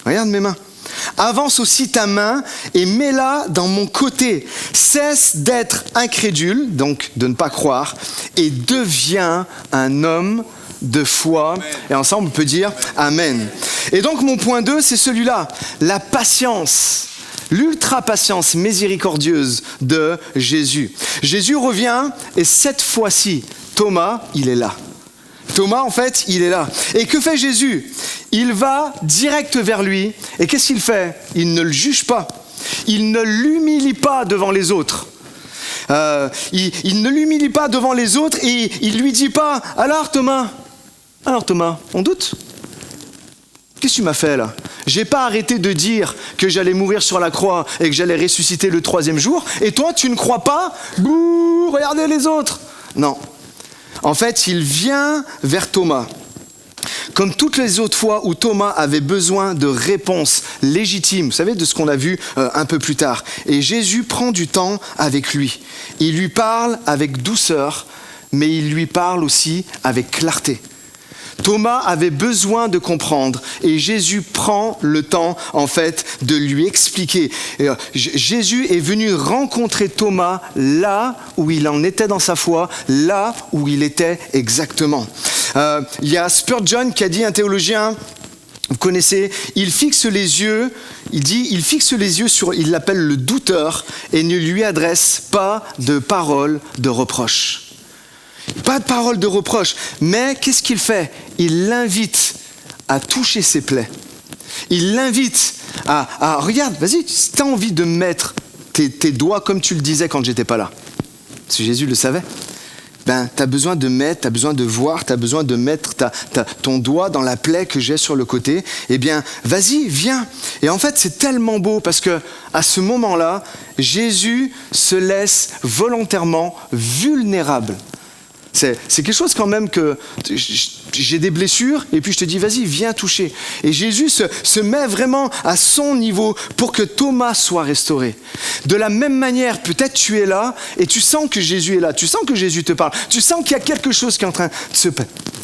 Regarde mes mains. « Avance aussi ta main et mets-la dans mon côté. Cesse d'être incrédule, donc de ne pas croire, et deviens un homme de foi. » Et ensemble, on peut dire « Amen. » Et donc mon point 2, c'est celui-là. La patience. L'ultra-patience miséricordieuse de Jésus. Jésus revient et cette fois-ci, Thomas, il est là. Thomas, en fait, il est là. Et que fait Jésus ? il va direct vers lui. Et qu'est-ce qu'il fait? Il ne le juge pas. Il ne l'humilie pas devant les autres. Il ne l'humilie pas devant les autres et il lui dit pas « Alors Thomas, on doute? Qu'est-ce que tu m'as fait là? J'ai pas arrêté de dire que j'allais mourir sur la croix et que j'allais ressusciter le 3e jour. Et toi, tu ne crois pas? Bouh, regardez les autres. » Non. En fait, il vient vers Thomas. Comme toutes les autres fois où Thomas avait besoin de réponses légitimes, vous savez, de ce qu'on a vu un peu plus tard. Et Jésus prend du temps avec lui. Il lui parle avec douceur, mais il lui parle aussi avec clarté. Thomas avait besoin de comprendre et Jésus prend le temps, en fait, de lui expliquer. Jésus est venu rencontrer Thomas là où il en était dans sa foi, là où il était exactement. Il y a Spurgeon qui a dit, un théologien, vous connaissez, il fixe les yeux sur, il l'appelle le douteur et ne lui adresse pas de paroles de reproche. Pas de parole de reproche, mais qu'est-ce qu'il fait? Il l'invite à toucher ses plaies. Il l'invite à regarde, vas-y, si tu as envie de mettre tes doigts comme tu le disais quand j'étais pas là, parce que Jésus le savait, ben, tu as besoin de mettre, tu as besoin de voir, tu as besoin de mettre ton doigt dans la plaie que j'ai sur le côté, eh bien, vas-y, viens. Et en fait, c'est tellement beau parce que à ce moment-là, Jésus se laisse volontairement vulnérable. C'est quelque chose quand même que j'ai des blessures et puis je te dis vas-y viens toucher. Et Jésus se met vraiment à son niveau pour que Thomas soit restauré. De la même manière, peut-être tu es là et tu sens que Jésus est là, tu sens que Jésus te parle, tu sens qu'il y a quelque chose qui est en train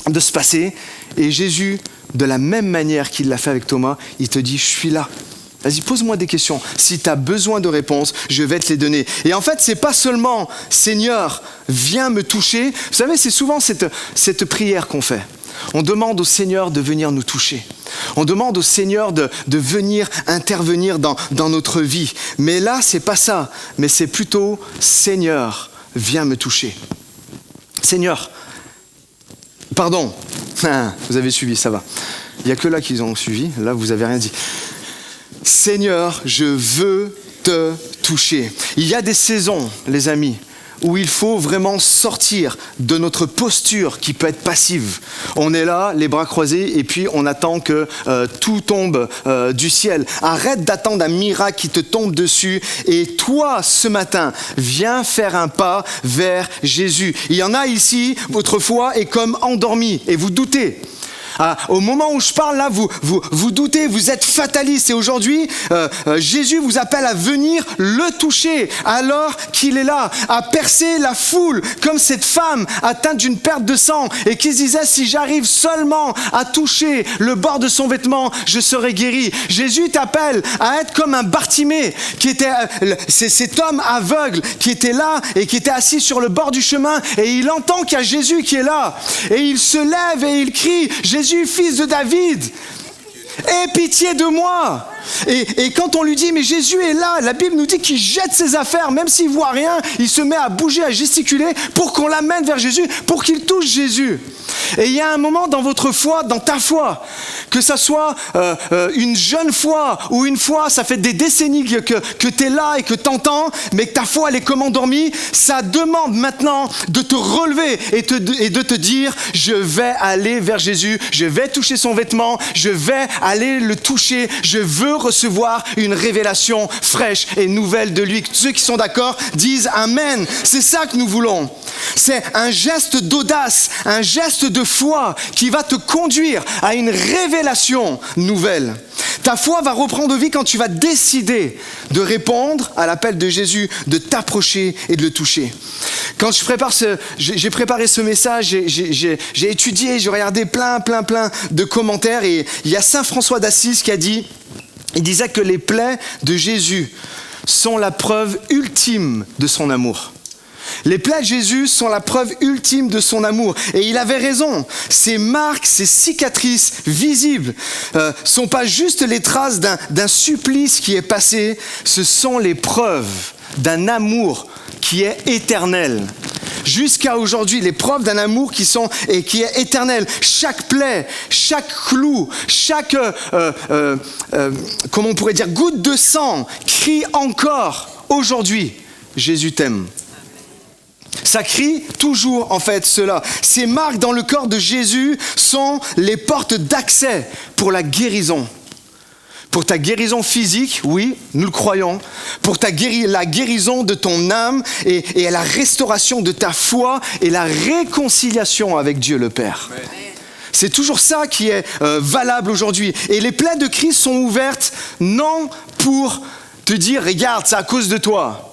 de se passer et Jésus, de la même manière qu'il l'a fait avec Thomas, il te dit je suis là. Vas-y, pose-moi des questions. Si tu as besoin de réponses, je vais te les donner. Et en fait, c'est pas seulement « Seigneur, viens me toucher ». Vous savez, c'est souvent cette prière qu'on fait. On demande au Seigneur de venir nous toucher. On demande au Seigneur de venir intervenir dans notre vie. Mais là, c'est pas ça. Mais c'est plutôt « Seigneur, viens me toucher ». Seigneur, pardon. Vous avez suivi, ça va. Il n'y a que là qu'ils ont suivi. Là, vous n'avez rien dit. Seigneur, je veux te toucher. Il y a des saisons, les amis, où il faut vraiment sortir de notre posture qui peut être passive. On est là, les bras croisés, et puis on attend que tout tombe du ciel. Arrête d'attendre un miracle qui te tombe dessus. Et toi, ce matin, viens faire un pas vers Jésus. Il y en a ici, votre foi est comme endormie, et vous doutez. Au moment où je parle là, vous doutez, vous êtes fataliste et aujourd'hui, Jésus vous appelle à venir le toucher alors qu'il est là, à percer la foule comme cette femme atteinte d'une perte de sang et qui se disait si j'arrive seulement à toucher le bord de son vêtement, je serai guéri. Jésus t'appelle à être comme un Bartimée qui était c'est cet homme aveugle qui était là et qui était assis sur le bord du chemin et il entend qu'il y a Jésus qui est là et il se lève et il crie Jésus, fils de David, aie pitié de moi. Et quand on lui dit mais Jésus est là, la Bible nous dit qu'il jette ses affaires, même s'il voit rien, il se met à bouger, à gesticuler pour qu'on l'amène vers Jésus, pour qu'il touche Jésus. Et il y a un moment dans votre foi, dans ta foi, que ça soit une jeune foi ou une foi, ça fait des décennies que tu es là et que tu entends, mais que ta foi elle est comme endormie, ça demande maintenant de te relever et de te dire je vais aller vers Jésus, je vais toucher son vêtement, je vais aller le toucher, je veux recevoir une révélation fraîche et nouvelle de lui. Ceux qui sont d'accord disent Amen. C'est ça que nous voulons. C'est un geste d'audace, un geste de foi qui va te conduire à une révélation nouvelle. Ta foi va reprendre vie quand tu vas décider de répondre à l'appel de Jésus, de t'approcher et de le toucher. Quand j'ai préparé ce message, j'ai étudié, j'ai regardé plein de commentaires et il y a Saint François d'Assise qui a dit, il disait que les plaies de Jésus sont la preuve ultime de son amour. Les plaies de Jésus sont la preuve ultime de son amour. Et il avait raison. Ces marques, ces cicatrices visibles sont pas juste les traces d'un supplice qui est passé, ce sont les preuves d'un amour qui est éternel. jusqu'à aujourd'hui, les preuves d'un amour qui est éternel. Chaque plaie, chaque clou, chaque, comment on pourrait dire, goutte de sang crie encore aujourd'hui, Jésus t'aime. Ça crie toujours en fait cela. Ces marques dans le corps de Jésus sont les portes d'accès pour la guérison. Pour ta guérison physique, oui, nous le croyons. Pour la guérison de ton âme et la restauration de ta foi et la réconciliation avec Dieu le Père. Amen. C'est toujours ça qui est valable aujourd'hui. Et les plaies de Christ sont ouvertes non pour te dire « Regarde, c'est à cause de toi ».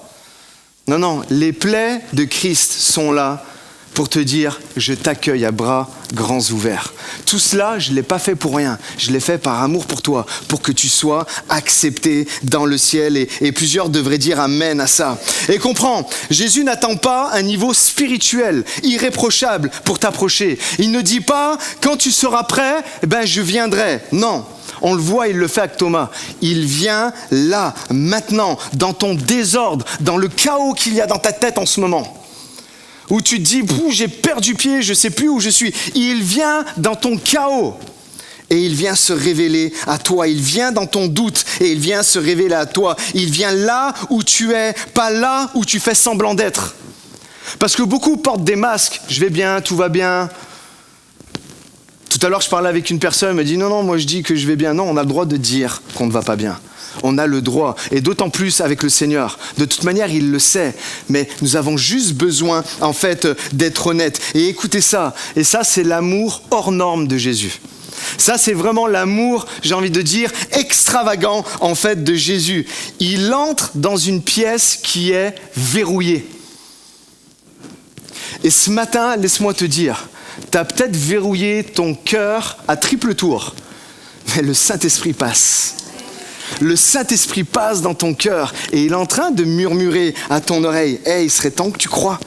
Non, les plaies de Christ sont là pour te dire « Je t'accueille à bras grands ouverts ». Tout cela, je ne l'ai pas fait pour rien. Je l'ai fait par amour pour toi, pour que tu sois accepté dans le ciel. Et plusieurs devraient dire amen à ça. Et comprends, Jésus n'attend pas un niveau spirituel, irréprochable pour t'approcher. Il ne dit pas « Quand tu seras prêt, je viendrai ». Non. On le voit, il le fait avec Thomas. Il vient là, maintenant, dans ton désordre, dans le chaos qu'il y a dans ta tête en ce moment. Où tu te dis, j'ai perdu pied, je ne sais plus où je suis. Il vient dans ton chaos et il vient se révéler à toi. Il vient dans ton doute et il vient se révéler à toi. Il vient là où tu es, pas là où tu fais semblant d'être. Parce que beaucoup portent des masques. Je vais bien, tout va bien. Tout à l'heure, je parlais avec une personne, elle me dit non, moi je dis que je vais bien. Non, on a le droit de dire qu'on ne va pas bien. On a le droit, et d'autant plus avec le Seigneur. De toute manière, il le sait, mais nous avons juste besoin, en fait, d'être honnêtes. Et écoutez ça, et ça, c'est l'amour hors norme de Jésus. Ça, c'est vraiment l'amour, j'ai envie de dire, extravagant, en fait, de Jésus. Il entre dans une pièce qui est verrouillée. Et ce matin, laisse-moi te dire, tu as peut-être verrouillé ton cœur à triple tour, mais le Saint-Esprit passe. Le Saint-Esprit passe dans ton cœur et il est en train de murmurer à ton oreille. Hey, il serait temps que tu crois.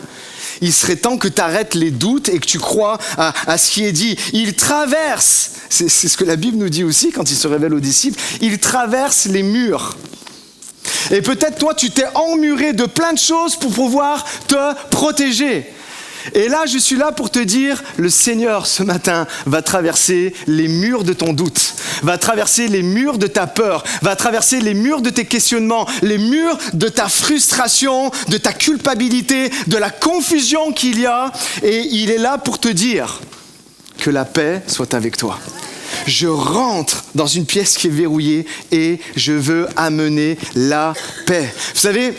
Il serait temps que tu arrêtes les doutes et que tu crois à ce qui est dit. Il traverse, c'est ce que la Bible nous dit aussi quand il se révèle aux disciples, il traverse les murs. Et peut-être toi, tu t'es emmuré de plein de choses pour pouvoir te protéger. Et là, je suis là pour te dire, le Seigneur, ce matin, va traverser les murs de ton doute, va traverser les murs de ta peur, va traverser les murs de tes questionnements, les murs de ta frustration, de ta culpabilité, de la confusion qu'il y a. Et il est là pour te dire que la paix soit avec toi. Je rentre dans une pièce qui est verrouillée et je veux amener la paix. Vous savez,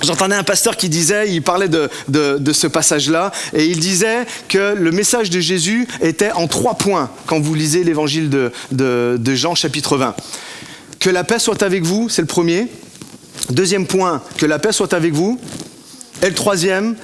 j'entendais un pasteur qui disait, il parlait de ce passage-là, et il disait que le message de Jésus était en 3 points quand vous lisez l'évangile de Jean chapitre 20. Que la paix soit avec vous, c'est le premier. Deuxième point, que la paix soit avec vous. Et le troisième,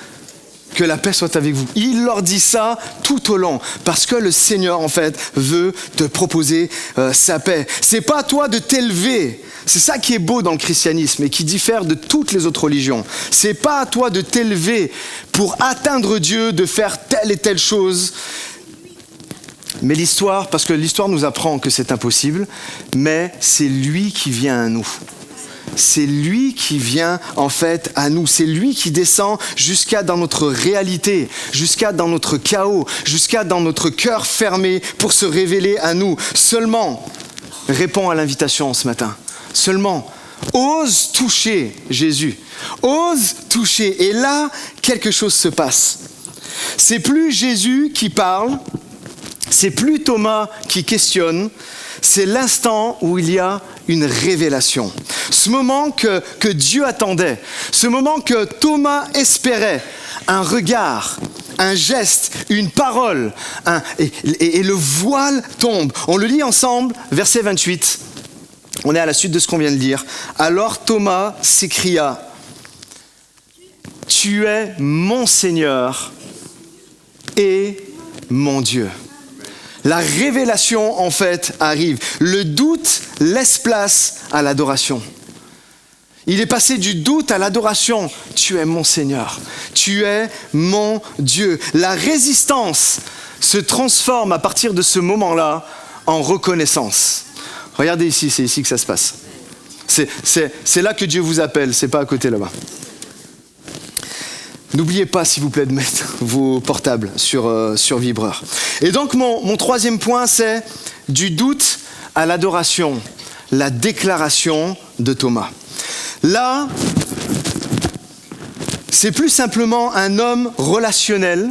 que la paix soit avec vous. Il leur dit ça tout au long, parce que le Seigneur, en fait, veut te proposer sa paix. C'est pas à toi de t'élever. C'est ça qui est beau dans le christianisme et qui diffère de toutes les autres religions. C'est pas à toi de t'élever pour atteindre Dieu, de faire telle et telle chose. Mais l'histoire, parce que l'histoire nous apprend que c'est impossible, mais c'est lui qui vient à nous. C'est lui qui vient en fait à nous, c'est lui qui descend jusqu'à dans notre réalité, jusqu'à dans notre chaos, jusqu'à dans notre cœur fermé pour se révéler à nous. Seulement, réponds à l'invitation ce matin, seulement, ose toucher Jésus, ose toucher et là, quelque chose se passe. C'est plus Jésus qui parle, c'est plus Thomas qui questionne, c'est l'instant où il y a une révélation. Ce moment que Dieu attendait, ce moment que Thomas espérait, un regard, un geste, une parole, et le voile tombe. On le lit ensemble, verset 28. On est à la suite de ce qu'on vient de lire. Alors Thomas s'écria, « Tu es mon Seigneur et mon Dieu. » La révélation, en fait, arrive. Le doute laisse place à l'adoration. Il est passé du doute à l'adoration. Tu es mon Seigneur. Tu es mon Dieu. La résistance se transforme à partir de ce moment-là en reconnaissance. Regardez ici, c'est ici que ça se passe. C'est là que Dieu vous appelle, c'est pas à côté là-bas. N'oubliez pas, s'il vous plaît, de mettre vos portables sur vibreur. Et donc, mon troisième point, c'est du doute à l'adoration, la déclaration de Thomas. Là, c'est plus simplement un homme relationnel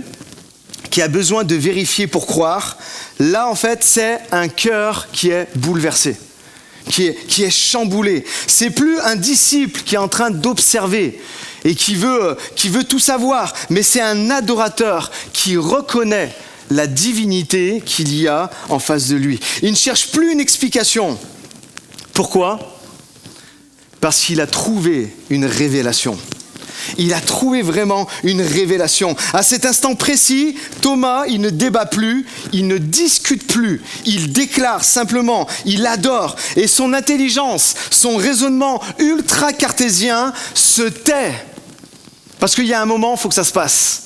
qui a besoin de vérifier pour croire. Là, en fait, c'est un cœur qui est bouleversé, qui est chamboulé. C'est plus un disciple qui est en train d'observer et qui veut tout savoir, mais c'est un adorateur qui reconnaît la divinité qu'il y a en face de lui. Il ne cherche plus une explication. Pourquoi ? Parce qu'il a trouvé une révélation. Il a trouvé vraiment une révélation. À cet instant précis, Thomas, il ne débat plus, il ne discute plus. Il déclare simplement, il adore. Et son intelligence, son raisonnement ultra-cartésien se tait. Parce qu'il y a un moment, il faut que ça se passe.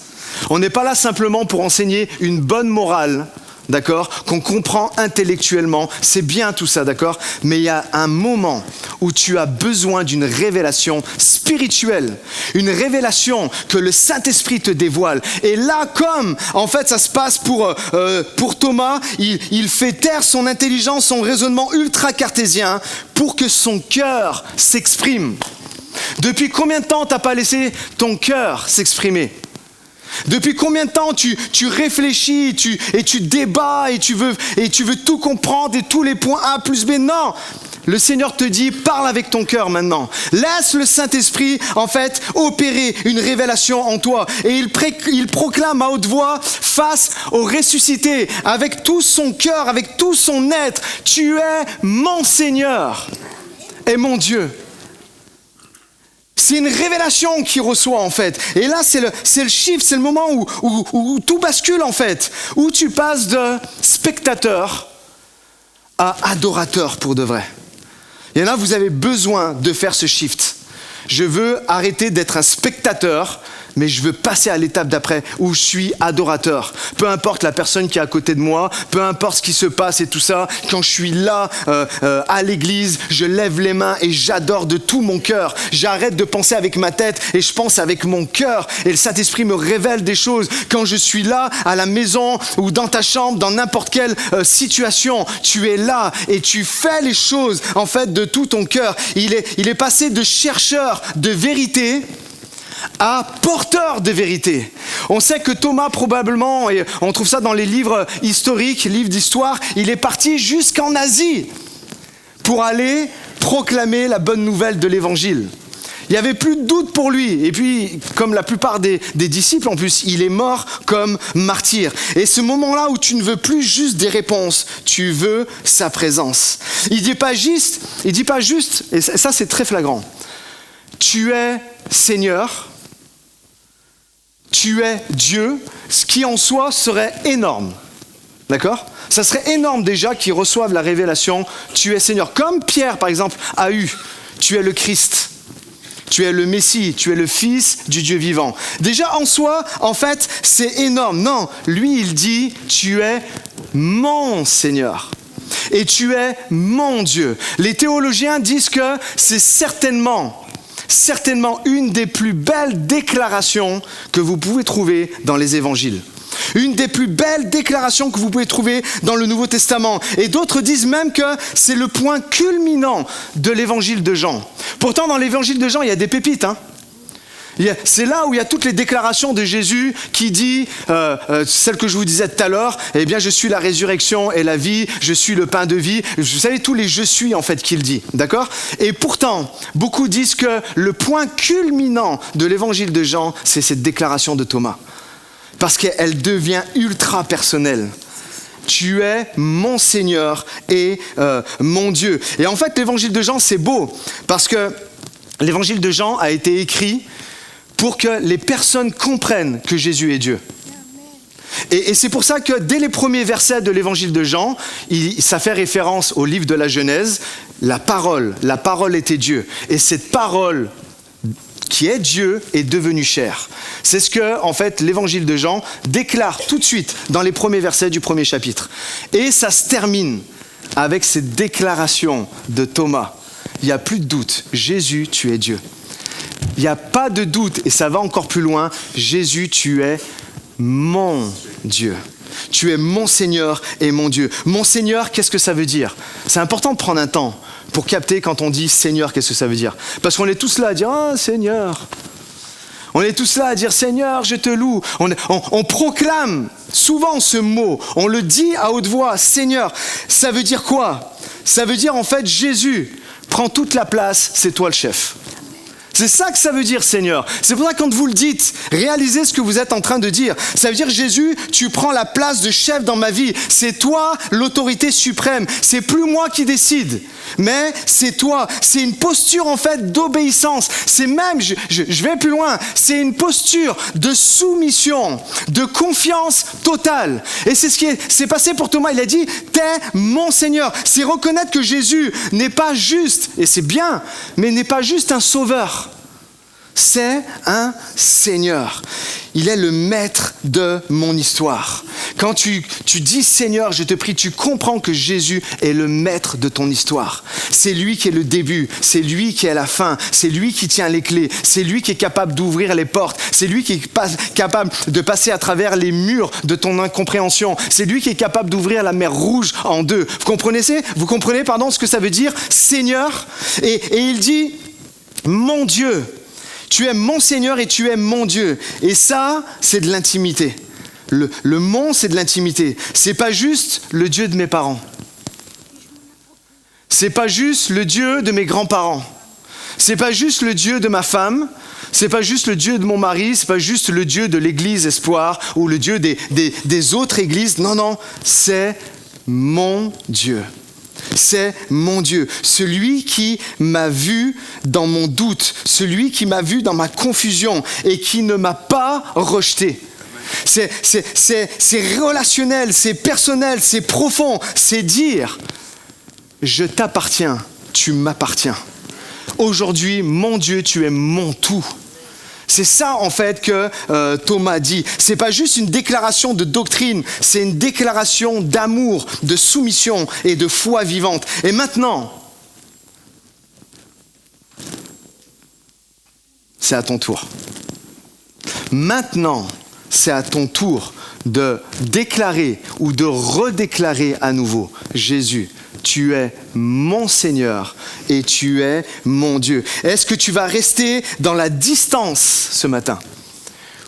On n'est pas là simplement pour enseigner une bonne morale, d'accord, qu'on comprend intellectuellement. C'est bien tout ça, d'accord ? Mais il y a un moment où tu as besoin d'une révélation spirituelle, une révélation que le Saint-Esprit te dévoile. Et là, comme en fait ça se passe pour Thomas, il fait taire son intelligence, son raisonnement ultra-cartésien pour que son cœur s'exprime. Depuis combien de temps t'as pas laissé ton cœur s'exprimer ? Depuis combien de temps tu réfléchis et tu débats et tu veux tout comprendre et tous les points A plus B ? Non, le Seigneur te dit, parle avec ton cœur maintenant. Laisse le Saint-Esprit, en fait, opérer une révélation en toi. Et il proclame à haute voix, face au ressuscité, avec tout son cœur, avec tout son être, tu es mon Seigneur et mon Dieu. C'est une révélation qu'il reçoit en fait. Et là, c'est le shift, c'est le moment où tout bascule en fait. Où tu passes de spectateur à adorateur pour de vrai. Il y en a, vous avez besoin de faire ce shift. Je veux arrêter d'être un spectateur, mais je veux passer à l'étape d'après où je suis adorateur. Peu importe la personne qui est à côté de moi, peu importe ce qui se passe et tout ça, quand je suis là à l'église, je lève les mains et j'adore de tout mon cœur. J'arrête de penser avec ma tête et je pense avec mon cœur. Et le Saint-Esprit me révèle des choses. Quand je suis là, à la maison ou dans ta chambre, dans n'importe quelle situation, tu es là et tu fais les choses en fait de tout ton cœur. Il est passé de chercheur de vérité à porteur de vérité. On sait que Thomas probablement, et on trouve ça dans les livres historiques, livres d'histoire, il est parti jusqu'en Asie pour aller proclamer la bonne nouvelle de l'évangile. Il n'y avait plus de doute pour lui. Et puis, comme la plupart des disciples en plus, il est mort comme martyr. Et ce moment-là où tu ne veux plus juste des réponses, tu veux sa présence. Il dit pas juste, et ça c'est très flagrant, tu es Seigneur, tu es Dieu, ce qui en soi serait énorme. D'accord ? Ça serait énorme déjà qu'ils reçoivent la révélation, tu es Seigneur. Comme Pierre, par exemple, a eu, tu es le Christ, tu es le Messie, tu es le Fils du Dieu vivant. Déjà en soi, en fait, c'est énorme. Non, lui, il dit, tu es mon Seigneur. Et tu es mon Dieu. Les théologiens disent que c'est certainement une des plus belles déclarations que vous pouvez trouver dans les évangiles. Une des plus belles déclarations que vous pouvez trouver dans le Nouveau Testament. Et d'autres disent même que c'est le point culminant de l'évangile de Jean. Pourtant, dans l'évangile de Jean, il y a des pépites, hein. C'est là où il y a toutes les déclarations de Jésus qui dit, celle que je vous disais tout à l'heure, eh bien je suis la résurrection et la vie, je suis le pain de vie. Vous savez tous les je suis en fait qu'il dit, d'accord ? Et pourtant, beaucoup disent que le point culminant de l'évangile de Jean, c'est cette déclaration de Thomas. Parce qu'elle devient ultra personnelle. Tu es mon Seigneur et mon Dieu. Et en fait, l'évangile de Jean, c'est beau, parce que l'évangile de Jean a été écrit pour que les personnes comprennent que Jésus est Dieu. Et c'est pour ça que dès les premiers versets de l'évangile de Jean, ça fait référence au livre de la Genèse, la parole était Dieu. Et cette parole qui est Dieu est devenue chair. C'est ce que, en fait, l'évangile de Jean déclare tout de suite dans les premiers versets du premier chapitre. Et ça se termine avec cette déclaration de Thomas. Il n'y a plus de doute, Jésus, tu es Dieu. Il n'y a pas de doute, et ça va encore plus loin. Jésus, tu es mon Dieu. Tu es mon Seigneur et mon Dieu. Mon Seigneur, qu'est-ce que ça veut dire? C'est important de prendre un temps pour capter quand on dit Seigneur, qu'est-ce que ça veut dire? Parce qu'on est tous là à dire « Ah, Seigneur ». On est tous là à dire « Seigneur, je te loue ». On proclame souvent ce mot, on le dit à haute voix « Seigneur ». Ça veut dire quoi? Ça veut dire en fait Jésus prend toute la place, c'est toi le chef. C'est ça que ça veut dire, Seigneur. C'est pour ça que quand vous le dites, réalisez ce que vous êtes en train de dire. Ça veut dire, Jésus, tu prends la place de chef dans ma vie. C'est toi l'autorité suprême. C'est plus moi qui décide, mais c'est toi. C'est une posture, en fait, d'obéissance. C'est même, je vais plus loin, c'est une posture de soumission, de confiance totale. Et c'est ce qui s'est passé pour Thomas. Il a dit, t'es mon Seigneur. C'est reconnaître que Jésus n'est pas juste, et c'est bien, mais n'est pas juste un sauveur. C'est un Seigneur. Il est le maître de mon histoire. Quand tu dis Seigneur, je te prie, tu comprends que Jésus est le maître de ton histoire. C'est lui qui est le début, c'est lui qui est la fin, c'est lui qui tient les clés, c'est lui qui est capable d'ouvrir les portes, c'est lui qui est capable de passer à travers les murs de ton incompréhension, c'est lui qui est capable d'ouvrir la mer Rouge en deux. Vous comprenez ce que ça veut dire, Seigneur? Et il dit, mon Dieu. Tu es mon Seigneur et tu es mon Dieu. Et ça, c'est de l'intimité. Le mon, c'est de l'intimité. C'est pas juste le Dieu de mes parents. C'est pas juste le Dieu de mes grands-parents. C'est pas juste le Dieu de ma femme. C'est pas juste le Dieu de mon mari. C'est pas juste le Dieu de l'église Espoir ou le Dieu des autres églises. Non, c'est mon Dieu. C'est mon Dieu, celui qui m'a vu dans mon doute, celui qui m'a vu dans ma confusion et qui ne m'a pas rejeté. C'est relationnel, c'est personnel, c'est profond, c'est dire « Je t'appartiens, tu m'appartiens. Aujourd'hui, mon Dieu, tu es mon tout. » C'est ça en fait que Thomas dit. C'est pas juste une déclaration de doctrine, c'est une déclaration d'amour, de soumission et de foi vivante. Et maintenant, c'est à ton tour. Maintenant, c'est à ton tour de déclarer ou de redéclarer à nouveau Jésus. Tu es mon Seigneur et tu es mon Dieu. Est-ce que tu vas rester dans la distance ce matin?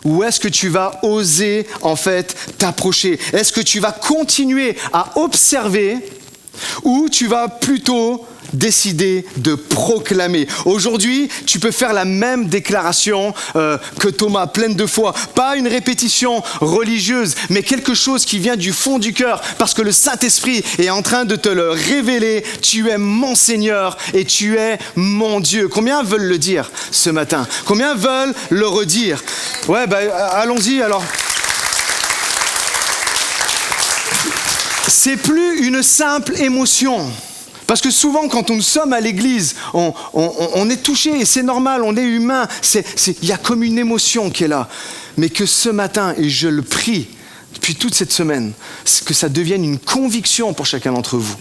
Ou est-ce que tu vas oser en fait t'approcher? Est-ce que tu vas continuer à observer ou tu vas plutôt décider de proclamer? Aujourd'hui, tu peux faire la même déclaration que Thomas, pleine de foi. Pas une répétition religieuse, mais quelque chose qui vient du fond du cœur, parce que le Saint-Esprit est en train de te le révéler. Tu es mon Seigneur et tu es mon Dieu. Combien veulent le dire ce matin? Combien veulent le redire? Ouais, allons-y alors. C'est plus une simple émotion. Parce que souvent, quand nous sommes à l'église, on est touché et c'est normal, on est humain. Il y a comme une émotion qui est là. Mais que ce matin, et je le prie depuis toute cette semaine, c'est que ça devienne une conviction pour chacun d'entre vous.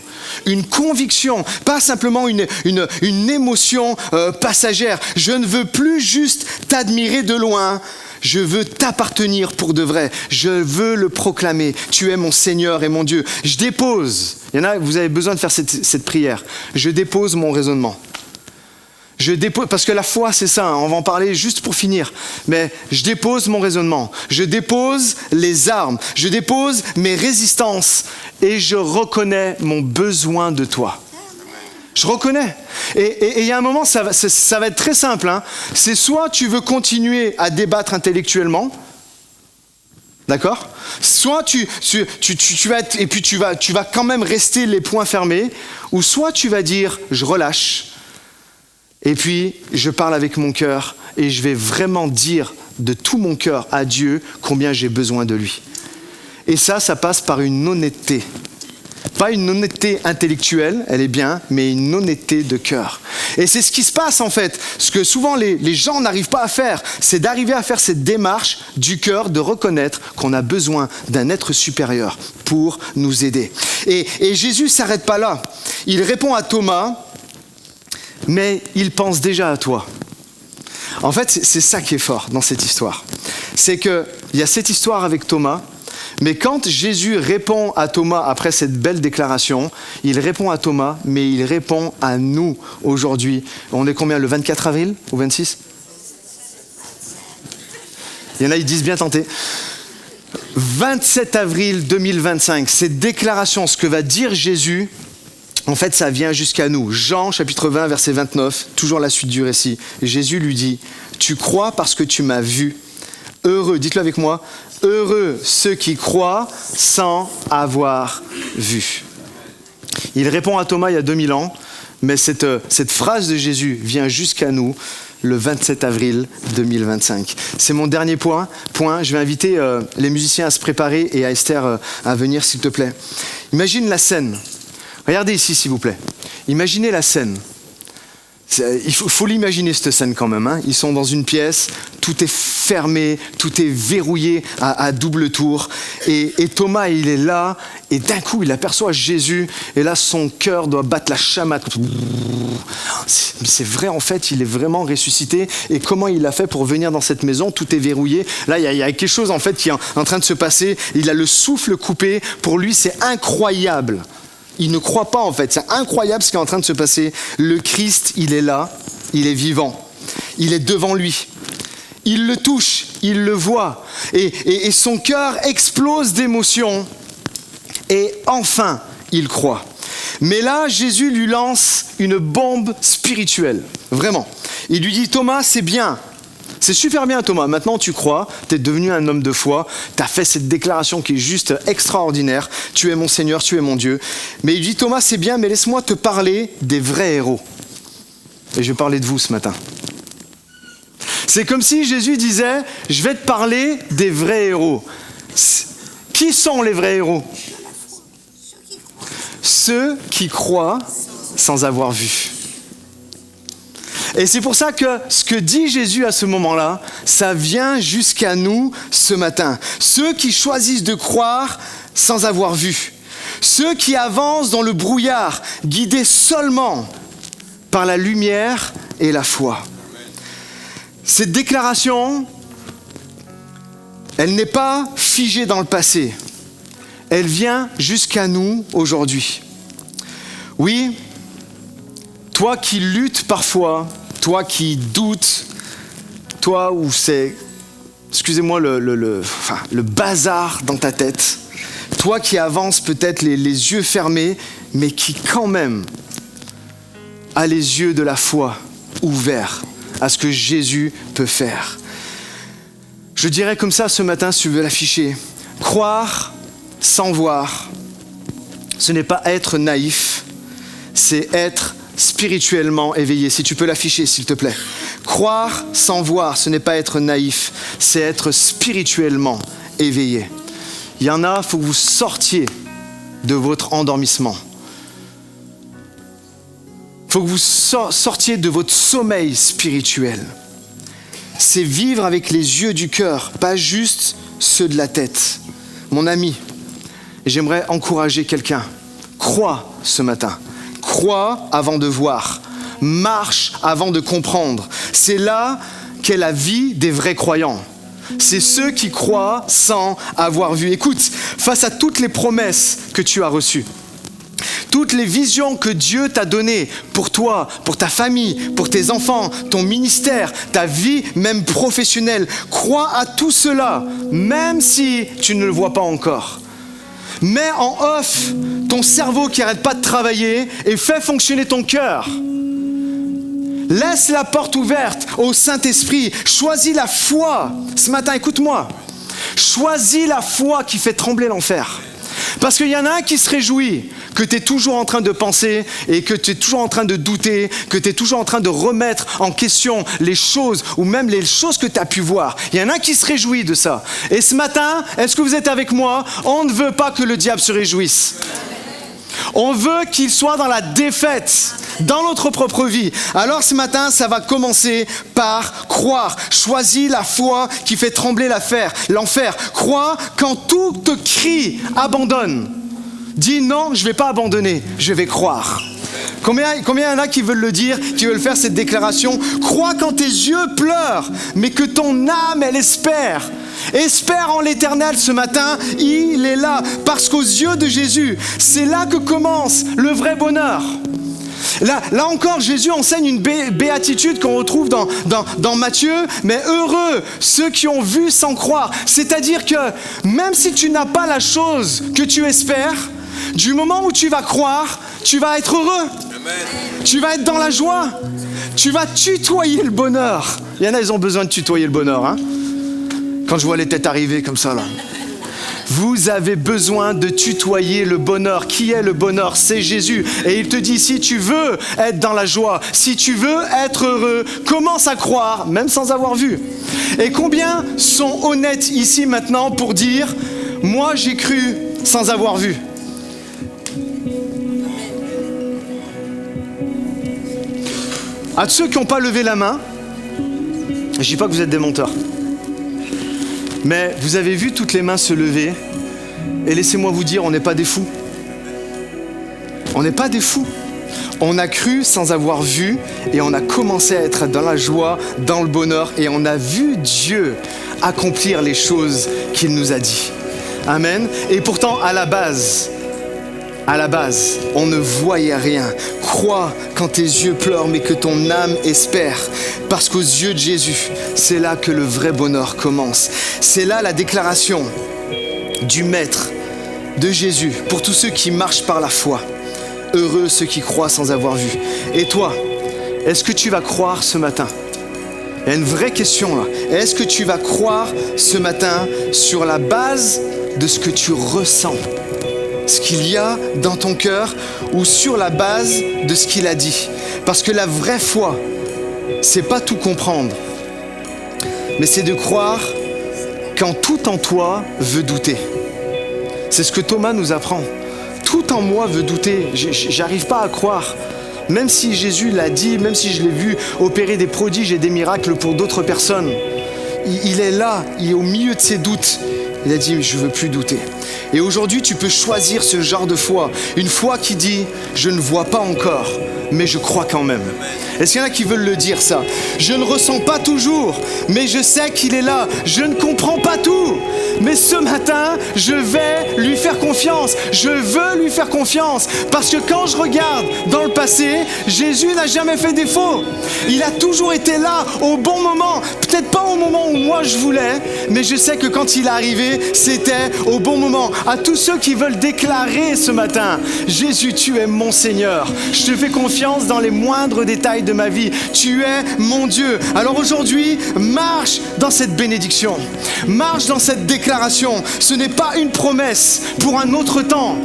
Une conviction, pas simplement une émotion passagère. Je ne veux plus juste t'admirer de loin. Je veux t'appartenir pour de vrai. Je veux le proclamer. Tu es mon Seigneur et mon Dieu. Je dépose. Il y en a, vous avez besoin de faire cette prière. Je dépose mon raisonnement. Je dépose, parce que la foi, c'est ça. On va en parler juste pour finir. Mais je dépose mon raisonnement. Je dépose les armes. Je dépose mes résistances. Et je reconnais mon besoin de toi. Je reconnais. Et il y a un moment, ça va être très simple. Hein. C'est soit tu veux continuer à débattre intellectuellement, d'accord? Soit tu vas être, et puis tu vas quand même rester les poings fermés, ou soit tu vas dire je relâche, et puis je parle avec mon cœur et je vais vraiment dire de tout mon cœur à Dieu combien j'ai besoin de lui. Et ça passe par une honnêteté. Pas une honnêteté intellectuelle, elle est bien, mais une honnêteté de cœur. Et c'est ce qui se passe en fait. Ce que souvent les gens n'arrivent pas à faire, c'est d'arriver à faire cette démarche du cœur, de reconnaître qu'on a besoin d'un être supérieur pour nous aider. Et Jésus ne s'arrête pas là. Il répond à Thomas, mais il pense déjà à toi. En fait, c'est ça qui est fort dans cette histoire. C'est qu'il y a cette histoire avec Thomas, mais quand Jésus répond à Thomas après cette belle déclaration, il répond à Thomas, mais il répond à nous aujourd'hui. On est combien, le 24 avril ou 26 ? Il y en a, ils disent bien tenté. 27 avril 2025, cette déclaration, ce que va dire Jésus, en fait, ça vient jusqu'à nous. Jean, chapitre 20, verset 29, toujours la suite du récit. Jésus lui dit, « Tu crois parce que tu m'as vu. Heureux, dites-le avec moi, heureux ceux qui croient sans avoir vu. » Il répond à Thomas il y a 2000 ans, mais cette phrase de Jésus vient jusqu'à nous le 27 avril 2025. C'est mon dernier point. Je vais inviter les musiciens à se préparer et à Esther à venir, s'il te plaît. Imagine la scène. Regardez ici, s'il vous plaît. Imaginez la scène. Il faut l'imaginer, cette scène quand même. Hein. Ils sont dans une pièce, tout est fermé, tout est verrouillé à double tour. Et Thomas, il est là, et d'un coup, il aperçoit Jésus, et là, son cœur doit battre la chamade. C'est vrai, en fait, il est vraiment ressuscité. Et comment il a fait pour venir dans cette maison? Tout est verrouillé. Là, il y a quelque chose, en fait, qui est en train de se passer. Il a le souffle coupé. Pour lui, c'est incroyable. Il ne croit pas en fait, c'est incroyable ce qui est en train de se passer. Le Christ, il est là, il est vivant, il est devant lui. Il le touche, il le voit et son cœur explose d'émotion et enfin, il croit. Mais là, Jésus lui lance une bombe spirituelle, vraiment. Il lui dit, Thomas, c'est bien. C'est super bien Thomas, maintenant tu crois, tu es devenu un homme de foi, tu as fait cette déclaration qui est juste extraordinaire, tu es mon Seigneur, tu es mon Dieu. Mais il dit Thomas c'est bien, mais laisse-moi te parler des vrais héros. Et je vais parler de vous ce matin. C'est comme si Jésus disait, je vais te parler des vrais héros. Qui sont les vrais héros? Ceux qui croient sans avoir vu. Et c'est pour ça que ce que dit Jésus à ce moment-là, ça vient jusqu'à nous ce matin. Ceux qui choisissent de croire sans avoir vu. Ceux qui avancent dans le brouillard, guidés seulement par la lumière et la foi. Cette déclaration, elle n'est pas figée dans le passé. Elle vient jusqu'à nous aujourd'hui. Oui, toi qui luttes parfois, toi qui doutes, toi où c'est, excusez-moi, le bazar dans ta tête, toi qui avances peut-être les yeux fermés, mais qui quand même a les yeux de la foi ouverts à ce que Jésus peut faire. Je dirais comme ça ce matin, si tu veux l'afficher, croire sans voir, ce n'est pas être naïf, c'est être spirituellement éveillé. Si tu peux l'afficher, s'il te plaît. Croire sans voir, ce n'est pas être naïf, c'est être spirituellement éveillé. Il y en a, il faut que vous sortiez de votre endormissement. Il faut que vous sortiez de votre sommeil spirituel. C'est vivre avec les yeux du cœur, pas juste ceux de la tête. Mon ami, j'aimerais encourager quelqu'un. Crois ce matin. Crois avant de voir, marche avant de comprendre. C'est là qu'est la vie des vrais croyants. C'est ceux qui croient sans avoir vu. Écoute, face à toutes les promesses que tu as reçues, toutes les visions que Dieu t'a données pour toi, pour ta famille, pour tes enfants, ton ministère, ta vie même professionnelle, crois à tout cela, même si tu ne le vois pas encore. Mets en off ton cerveau qui n'arrête pas de travailler et fais fonctionner ton cœur. Laisse la porte ouverte au Saint-Esprit. Choisis la foi. Ce matin, écoute-moi. Choisis la foi qui fait trembler l'enfer. Parce qu'il y en a un qui se réjouit que tu es toujours en train de penser et que tu es toujours en train de douter, que tu es toujours en train de remettre en question les choses ou même les choses que tu as pu voir. Il y en a un qui se réjouit de ça. Et ce matin, est-ce que vous êtes avec moi? On ne veut pas que le diable se réjouisse. On veut qu'il soit dans la défaite, dans notre propre vie. Alors ce matin, ça va commencer par croire. Choisis la foi qui fait trembler l'enfer. Crois quand tout te crie, abandonne. Dis non, je ne vais pas abandonner, je vais croire. Combien il y en a qui veulent le dire, qui veulent faire cette déclaration? Crois quand tes yeux pleurent, mais que ton âme, elle espère. Espère en l'Éternel ce matin, il est là. Parce qu'aux yeux de Jésus, c'est là que commence le vrai bonheur. Là encore, Jésus enseigne une béatitude qu'on retrouve dans Matthieu, mais heureux ceux qui ont vu sans croire. C'est-à-dire que même si tu n'as pas la chose que tu espères, du moment où tu vas croire, tu vas être heureux. Amen. Tu vas être dans la joie. Tu vas tutoyer le bonheur. Il y en a, ils ont besoin de tutoyer le bonheur. Hein? Quand je vois les têtes arriver comme ça, là. Vous avez besoin de tutoyer le bonheur. Qui est le bonheur? C'est Jésus. Et il te dit, si tu veux être dans la joie, si tu veux être heureux, commence à croire, même sans avoir vu. Et combien sont honnêtes ici maintenant pour dire, moi j'ai cru sans avoir vu? À ceux qui n'ont pas levé la main, je ne dis pas que vous êtes des menteurs. Mais vous avez vu toutes les mains se lever et laissez-moi vous dire, on n'est pas des fous. On n'est pas des fous. On a cru sans avoir vu et on a commencé à être dans la joie, dans le bonheur et on a vu Dieu accomplir les choses qu'il nous a dit. Amen. Et pourtant, à la base, on ne voyait rien. Crois quand tes yeux pleurent, mais que ton âme espère. Parce qu'aux yeux de Jésus, c'est là que le vrai bonheur commence. C'est là la déclaration du Maître, de Jésus, pour tous ceux qui marchent par la foi. Heureux ceux qui croient sans avoir vu. Et toi, est-ce que tu vas croire ce matin? Il y a une vraie question là. Est-ce que tu vas croire ce matin sur la base de ce que tu ressens? Ce qu'il y a dans ton cœur ou sur la base de ce qu'il a dit. Parce que la vraie foi, c'est pas tout comprendre, mais c'est de croire quand tout en toi veut douter. C'est ce que Thomas nous apprend. Tout en moi veut douter, j'arrive pas à croire. Même si Jésus l'a dit, même si je l'ai vu opérer des prodiges et des miracles pour d'autres personnes, il est là, il est au milieu de ses doutes. Il a dit, je ne veux plus douter. Et aujourd'hui, tu peux choisir ce genre de foi. Une foi qui dit, je ne vois pas encore, mais je crois quand même. Est-ce qu'il y en a qui veulent le dire ça? Je ne ressens pas toujours, mais je sais qu'il est là. Je ne comprends pas tout, mais ce matin, je vais lui faire confiance. Je veux lui faire confiance. Parce que quand je regarde dans le passé, Jésus n'a jamais fait défaut. Il a toujours été là, au bon moment. Peut-être pas au moment où moi je voulais, mais je sais que quand il est arrivé, c'était au bon moment. À tous ceux qui veulent déclarer ce matin, Jésus, tu es mon Seigneur. Je te fais confiance dans les moindres détails de ma vie. Tu es mon Dieu. Alors aujourd'hui, marche dans cette bénédiction. Marche dans cette déclaration. Ce n'est pas une promesse pour un autre temps.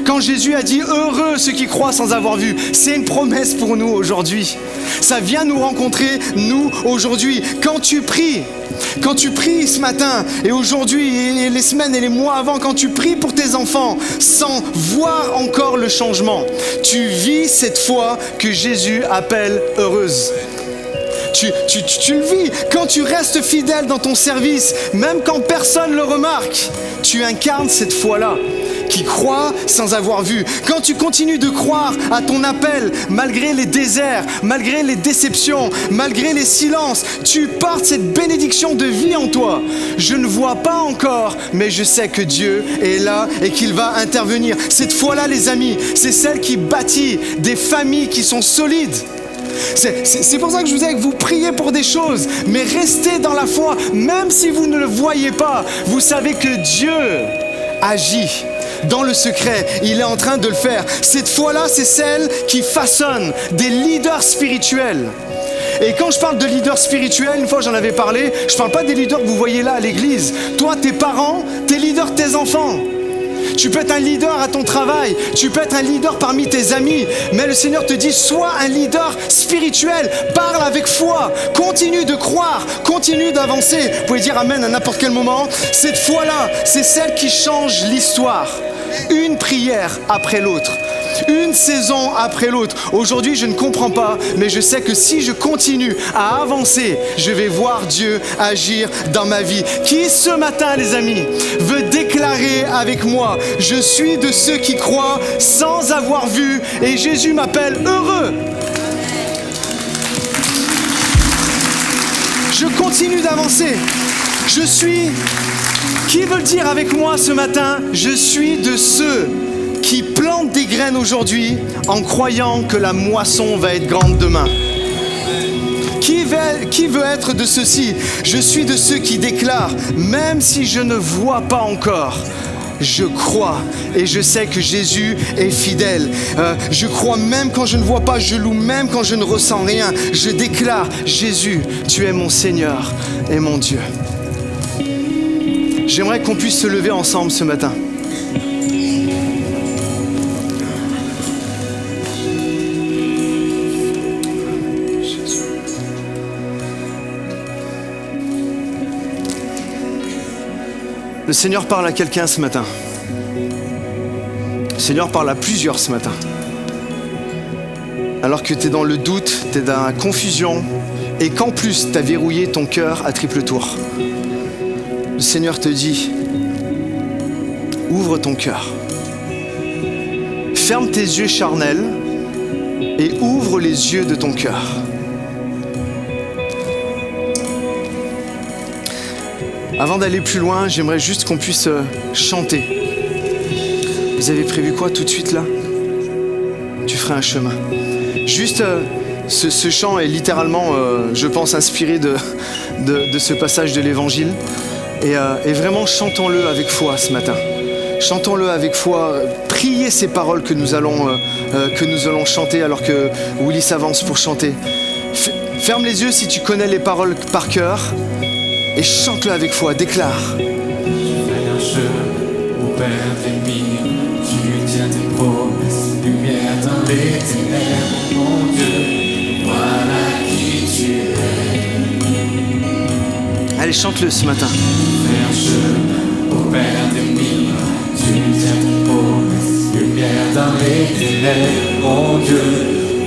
Quand Jésus a dit « Heureux ceux qui croient sans avoir vu », c'est une promesse pour nous aujourd'hui. Ça vient nous rencontrer, nous, aujourd'hui. Quand tu pries ce matin et aujourd'hui et les semaines et les mois avant, quand tu pries pour tes enfants sans voir encore le changement, tu vis cette foi que Jésus appelle heureuse. Tu le vis. Quand tu restes fidèle dans ton service, même quand personne ne le remarque, tu incarnes cette foi-là qui croit sans avoir vu. Quand tu continues de croire à ton appel, malgré les déserts, malgré les déceptions, malgré les silences, tu portes cette bénédiction de vie en toi. Je ne vois pas encore, mais je sais que Dieu est là et qu'il va intervenir. Cette foi-là, les amis, c'est celle qui bâtit des familles qui sont solides. C'est pour ça que je vous dis que vous priez pour des choses, mais restez dans la foi, même si vous ne le voyez pas. Vous savez que Dieu agit dans le secret, il est en train de le faire. Cette foi-là, c'est celle qui façonne des leaders spirituels. Et quand je parle de leaders spirituels, une fois j'en avais parlé, je ne parle pas des leaders que vous voyez là à l'église. Toi, tes parents, t'es leader de tes enfants. Tu peux être un leader à ton travail, tu peux être un leader parmi tes amis, mais le Seigneur te dit, sois un leader spirituel, parle avec foi, continue de croire, continue d'avancer. Vous pouvez dire amen à n'importe quel moment. Cette foi-là, c'est celle qui change l'histoire, une prière après l'autre. une saison après l'autre. Aujourd'hui, je ne comprends pas, mais je sais que si je continue à avancer, je vais voir Dieu agir dans ma vie. Qui ce matin, les amis, veut déclarer avec moi, je suis de ceux qui croient sans avoir vu et Jésus m'appelle heureux. Je continue d'avancer. Je suis... Qui veut le dire avec moi ce matin? Je suis de ceux qui plantent des graines aujourd'hui en croyant que la moisson va être grande demain. Qui veut être de ceux-ci? Je suis de ceux qui déclarent, même si je ne vois pas encore, je crois et je sais que Jésus est fidèle. Je crois même quand je ne vois pas, je loue même quand je ne ressens rien. Je déclare, Jésus, tu es mon Seigneur et mon Dieu. J'aimerais qu'on puisse se lever ensemble ce matin. Le Seigneur parle à quelqu'un ce matin. Le Seigneur parle à plusieurs ce matin. Alors que tu es dans le doute, tu es dans la confusion et qu'en plus tu as verrouillé ton cœur à triple tour. Le Seigneur te dit, ouvre ton cœur. Ferme tes yeux charnels et ouvre les yeux de ton cœur. Avant d'aller plus loin, j'aimerais juste qu'on puisse chanter. Vous avez prévu quoi tout de suite là? Tu ferais un chemin. Juste, ce chant est littéralement, je pense, inspiré de ce passage de l'Évangile. Et vraiment, chantons-le avec foi ce matin. Chantons-le avec foi. Priez ces paroles que nous allons chanter alors que Willy s'avance pour chanter. Ferme les yeux si tu connais les paroles par cœur. Et chante-le avec foi, déclare. Au Père des mille, tu tiens tes promesses, lumière dans les ténèbres, mon Dieu, voilà qui tu es. Allez, chante-le ce matin. Au Père des mille, tu tiens tes promesses, lumière dans les ténèbres, mon Dieu,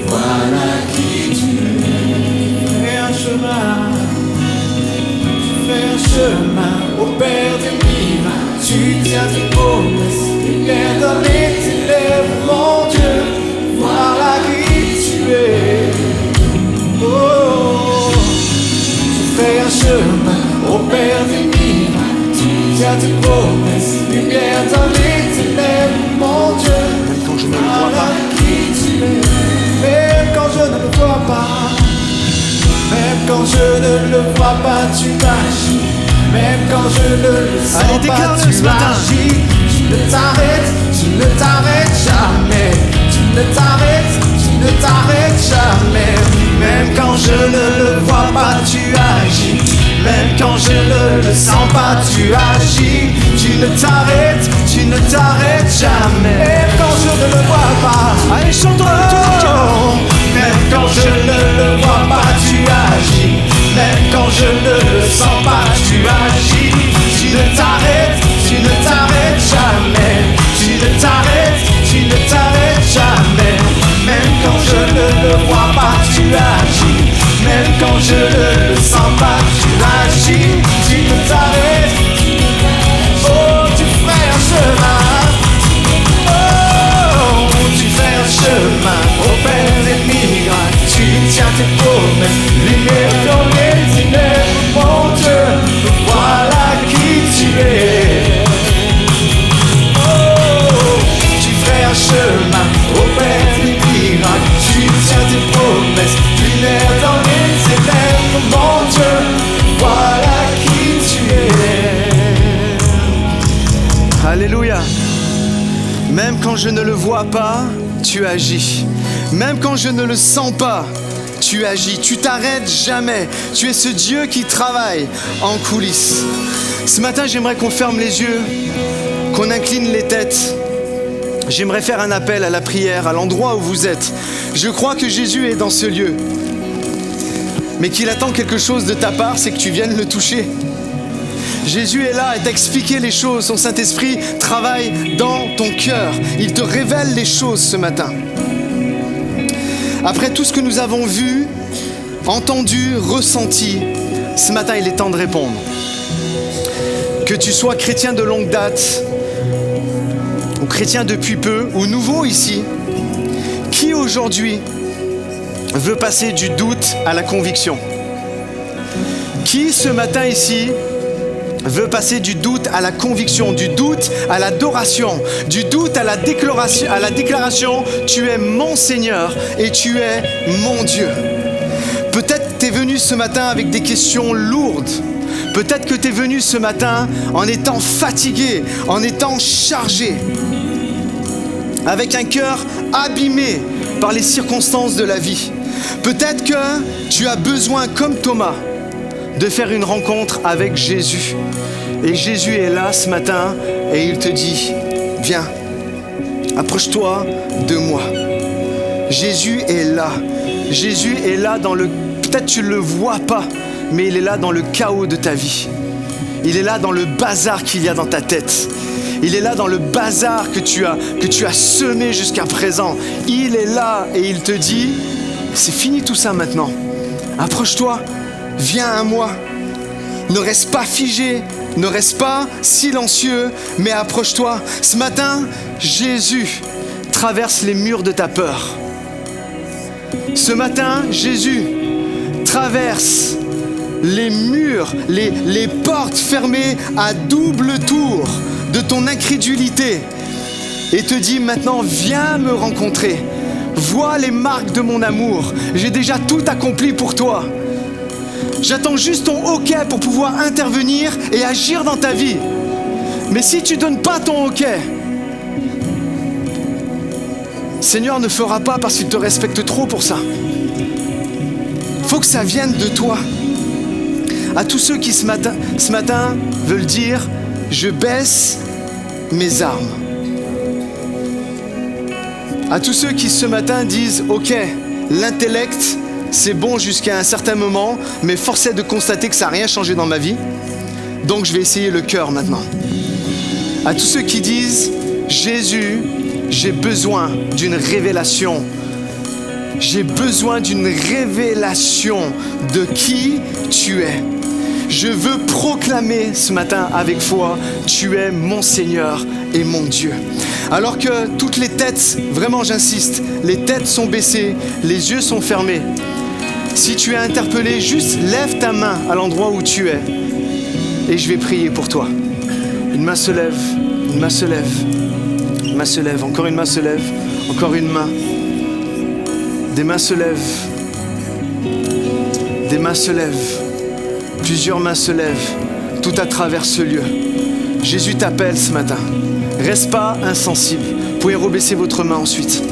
voilà qui tu es. Fais un chemin. Fais un chemin au Père des miracles, tu tiens tes promesses, lumière dans les ténèbres, mon Dieu, voilà qui tu es. Oh, fais un chemin au Père des miracles, tu tiens tes promesses, lumière dans les ténèbres, mon Dieu, même quand je ne le vois voilà pas. qui tu es. Même quand je ne le vois pas. Même quand je ne le vois pas, tu agis. Même quand je ne le sens pas, tu agis. Tu ne t'arrêtes jamais. Tu ne t'arrêtes jamais. Même quand je ne le vois pas, tu agis. Même quand je ne le sens pas, tu agis. Tu ne t'arrêtes jamais. Même quand je ne le vois pas. Allez, chantons de tout mon cœur. Même quand je ne le vois pas, tu agis. Même quand je ne le sens pas, tu agis. Tu ne t'arrêtes jamais. Tu ne t'arrêtes jamais. Même quand je ne le vois pas, tu agis. Même quand je ne le sens pas, tu agis. Tu ne t'arrêtes. Oh, tu ferais un chemin. Oh, tu fais un chemin au Père des miracles. Tu tiens tes promesses, lumière dans les ténèbres, mon Dieu, voilà qui tu es. Oh, tu fais un chemin au Père des miracles. Tu tiens tes promesses, lumière dans les ténèbres, mon Dieu, voilà qui tu es. Alléluia. Même quand je ne le vois pas, tu agis. Même quand je ne le sens pas, tu agis. Tu t'arrêtes jamais. Tu es ce Dieu qui travaille en coulisses. Ce matin, j'aimerais qu'on ferme les yeux, qu'on incline les têtes. J'aimerais faire un appel à la prière, à l'endroit où vous êtes. Je crois que Jésus est dans ce lieu. Mais qu'il attend quelque chose de ta part, c'est que tu viennes le toucher. Jésus est là et t'a expliqué les choses. Son Saint-Esprit travaille dans ton cœur. Il te révèle les choses ce matin. Après tout ce que nous avons vu, entendu, ressenti, ce matin, il est temps de répondre. Que tu sois chrétien de longue date, ou chrétien depuis peu, ou nouveau ici, qui aujourd'hui veut passer du doute à la conviction? Qui ce matin ici veut passer du doute à la conviction, du doute à l'adoration, du doute à la déclaration, tu es mon Seigneur et tu es mon Dieu. Peut-être que tu es venu ce matin avec des questions lourdes. Peut-être que tu es venu ce matin en étant fatigué, en étant chargé, avec un cœur abîmé par les circonstances de la vie. Peut-être que tu as besoin, comme Thomas, de faire une rencontre avec Jésus. Et Jésus est là ce matin et il te dit, viens, approche-toi de moi. Jésus est là. Jésus est là dans le... Peut-être tu ne le vois pas, mais il est là dans le chaos de ta vie. Il est là dans le bazar qu'il y a dans ta tête. Il est là dans le bazar que tu as semé jusqu'à présent. Il est là et il te dit, c'est fini tout ça maintenant. Approche-toi, viens à moi. Ne reste pas figé, ne reste pas silencieux, mais approche-toi. Ce matin, Jésus traverse les murs de ta peur. Ce matin, Jésus traverse les murs, les portes fermées à double tour de ton incrédulité et te dit maintenant, viens me rencontrer. Vois les marques de mon amour. J'ai déjà tout accompli pour toi. J'attends juste ton OK pour pouvoir intervenir et agir dans ta vie. Mais si tu ne donnes pas ton OK, Seigneur ne fera pas parce qu'il te respecte trop pour ça. Faut que ça vienne de toi. À tous ceux qui ce matin veulent dire, je baisse mes armes. À tous ceux qui ce matin disent, OK, l'intellect, c'est bon jusqu'à un certain moment, mais force est de constater que ça n'a rien changé dans ma vie. Donc je vais essayer le cœur maintenant. À tous ceux qui disent, Jésus, j'ai besoin d'une révélation. J'ai besoin d'une révélation de qui tu es. Je veux proclamer ce matin avec foi, tu es mon Seigneur et mon Dieu. Alors que toutes les têtes, vraiment j'insiste, les têtes sont baissées, les yeux sont fermés. Si tu es interpellé, juste lève ta main à l'endroit où tu es et je vais prier pour toi. Une main se lève, une main se lève, une main se lève, encore une main se lève, encore une main. Des mains se lèvent, des mains se lèvent, plusieurs mains se lèvent, tout à travers ce lieu. Jésus t'appelle ce matin. Reste pas insensible. Vous pouvez rebaisser votre main ensuite.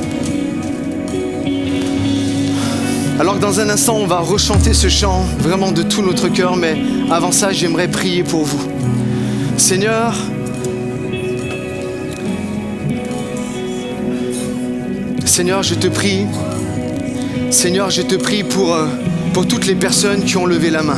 Alors que dans un instant, on va rechanter ce chant vraiment de tout notre cœur, mais avant ça, j'aimerais prier pour vous. Seigneur, je te prie. Seigneur, je te prie pour toutes les personnes qui ont levé la main.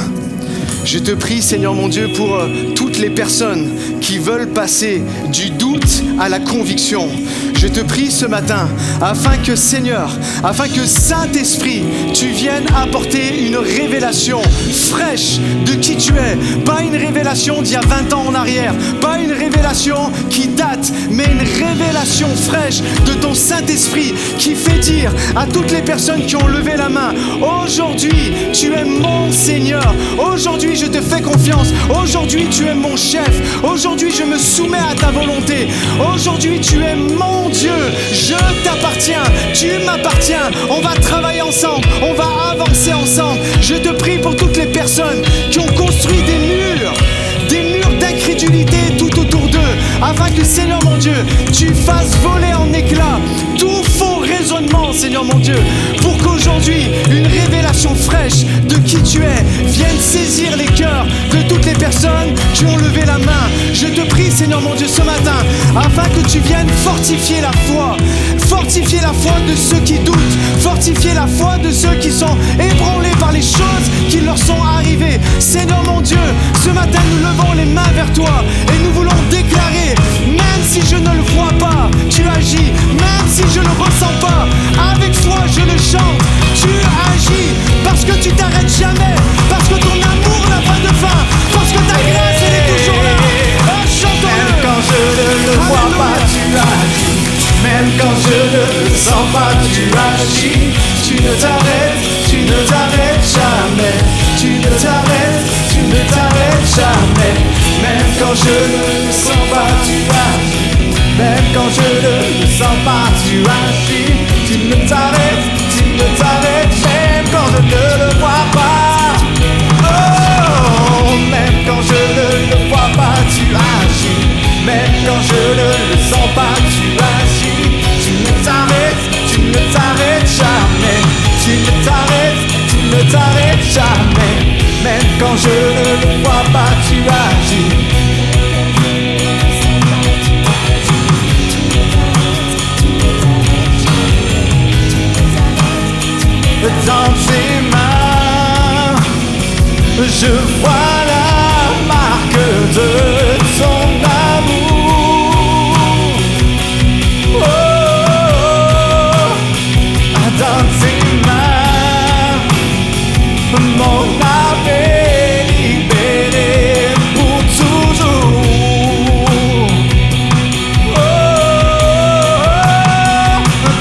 Je te prie, Seigneur mon Dieu, pour toutes les personnes qui veulent passer du doute à la conviction. Je te prie ce matin, afin que Seigneur, afin que Saint-Esprit, tu viennes apporter une révélation fraîche de qui tu es. Pas une révélation d'il y a 20 ans en arrière, pas une révélation qui date, mais une révélation fraîche de ton Saint-Esprit qui fait dire à toutes les personnes qui ont levé la main, aujourd'hui, tu es mon Seigneur. Aujourd'hui, je te fais confiance. Aujourd'hui, tu es mon chef. Aujourd'hui, je me soumets à ta volonté. Aujourd'hui, tu es mon Dieu. Je t'appartiens. Tu m'appartiens. On va travailler ensemble. On va avancer ensemble. Je te prie pour toutes les personnes qui ont construit des murs d'incrédulité tout autour d'eux, afin que, Seigneur mon Dieu, tu fasses voler en éclats tout faux raisonnement, Seigneur mon Dieu, pour qu'aujourd'hui, une révélation fraîche de qui tu es vienne saisir les cœurs de toutes les personnes qui ont levé la main. Je te prie, Seigneur mon Dieu, ce matin, afin que tu viennes fortifier la foi de ceux qui doutent, fortifier la foi de ceux qui sont ébranlés par les choses qui leur sont arrivées. Seigneur mon Dieu, ce matin, nous levons les mains toi. Et nous voulons déclarer, même si je ne le vois pas, tu agis. Même si je ne le ressens pas, avec toi je le chante. Tu agis parce que tu t'arrêtes jamais, parce que ton amour n'a pas de fin, parce que ta grâce elle est toujours là. Chantons-le. Même quand je ne le vois pas, tu agis. Même quand je ne le sens pas, tu agis. Tu ne t'arrêtes jamais. Tu ne t'arrêtes jamais. Même quand je ne le sens pas, tu agis. Même quand je ne le sens pas, tu agis. Tu ne t'arrêtes, même quand je ne le vois pas. Oh, même quand je ne le vois pas, tu agis. Même quand je ne le sens pas, tu agis. Tu ne t'arrêtes jamais. Tu ne t'arrêtes jamais. Même quand je ne le vois pas, tu agis. Dans tes mains, je vois la marque de ton amour. Oh, dans tes mains, mon âme est libérée pour toujours. Oh,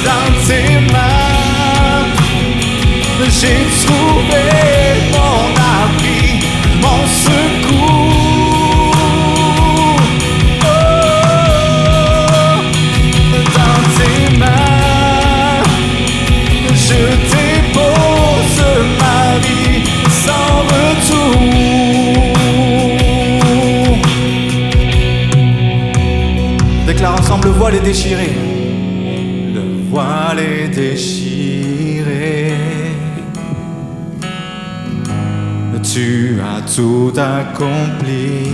dans tes mains, j'ai trouvé mon abri, mon secours. Oh, dans tes mains, je dépose ma vie sans retour. Déclare ensemble, le voile est déchiré. Le voile est déchiré. Tu as tout accompli.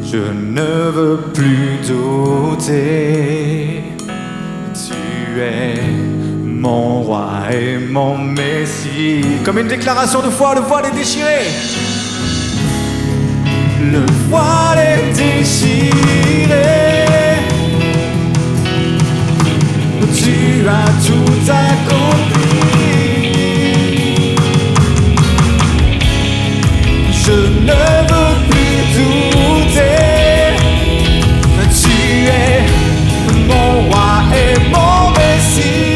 Je ne veux plus douter. Tu es mon roi et mon Messie. Comme une déclaration de foi, le voile est déchiré. Le voile est déchiré. Tu as tout accompli. Je ne veux plus douter. Tu es mon roi et mon Messie.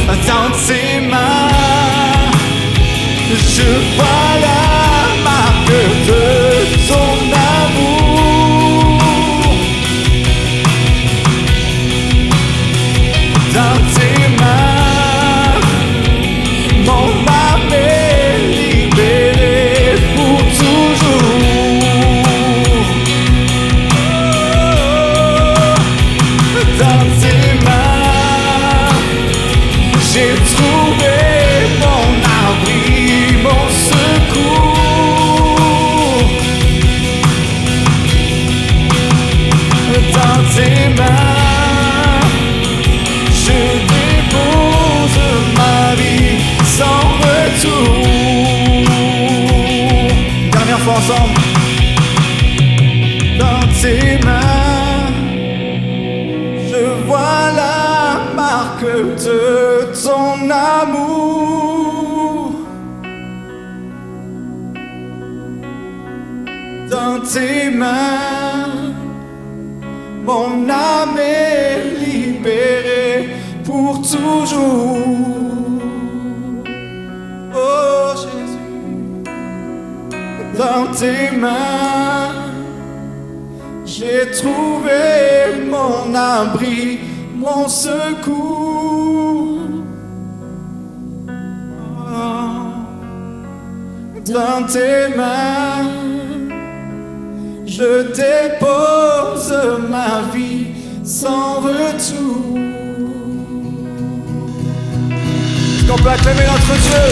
Oh, dans tes mains, je vois la marque de ton amour. Dans tes mains, mon âme est libérée pour toujours. Dans tes mains, j'ai trouvé mon abri, mon secours. Dans tes mains, je dépose ma vie sans retour. Dernière fois ensemble. Dans tes mains, je vois la marque de ton amour. Dans tes mains, mon âme est libérée pour toujours. Oh Jésus, dans tes mains, j'ai trouvé mon abri, mon secours. Oh, dans tes mains, je dépose ma vie sans retour. Est-ce qu'on peut acclamer notre Dieu?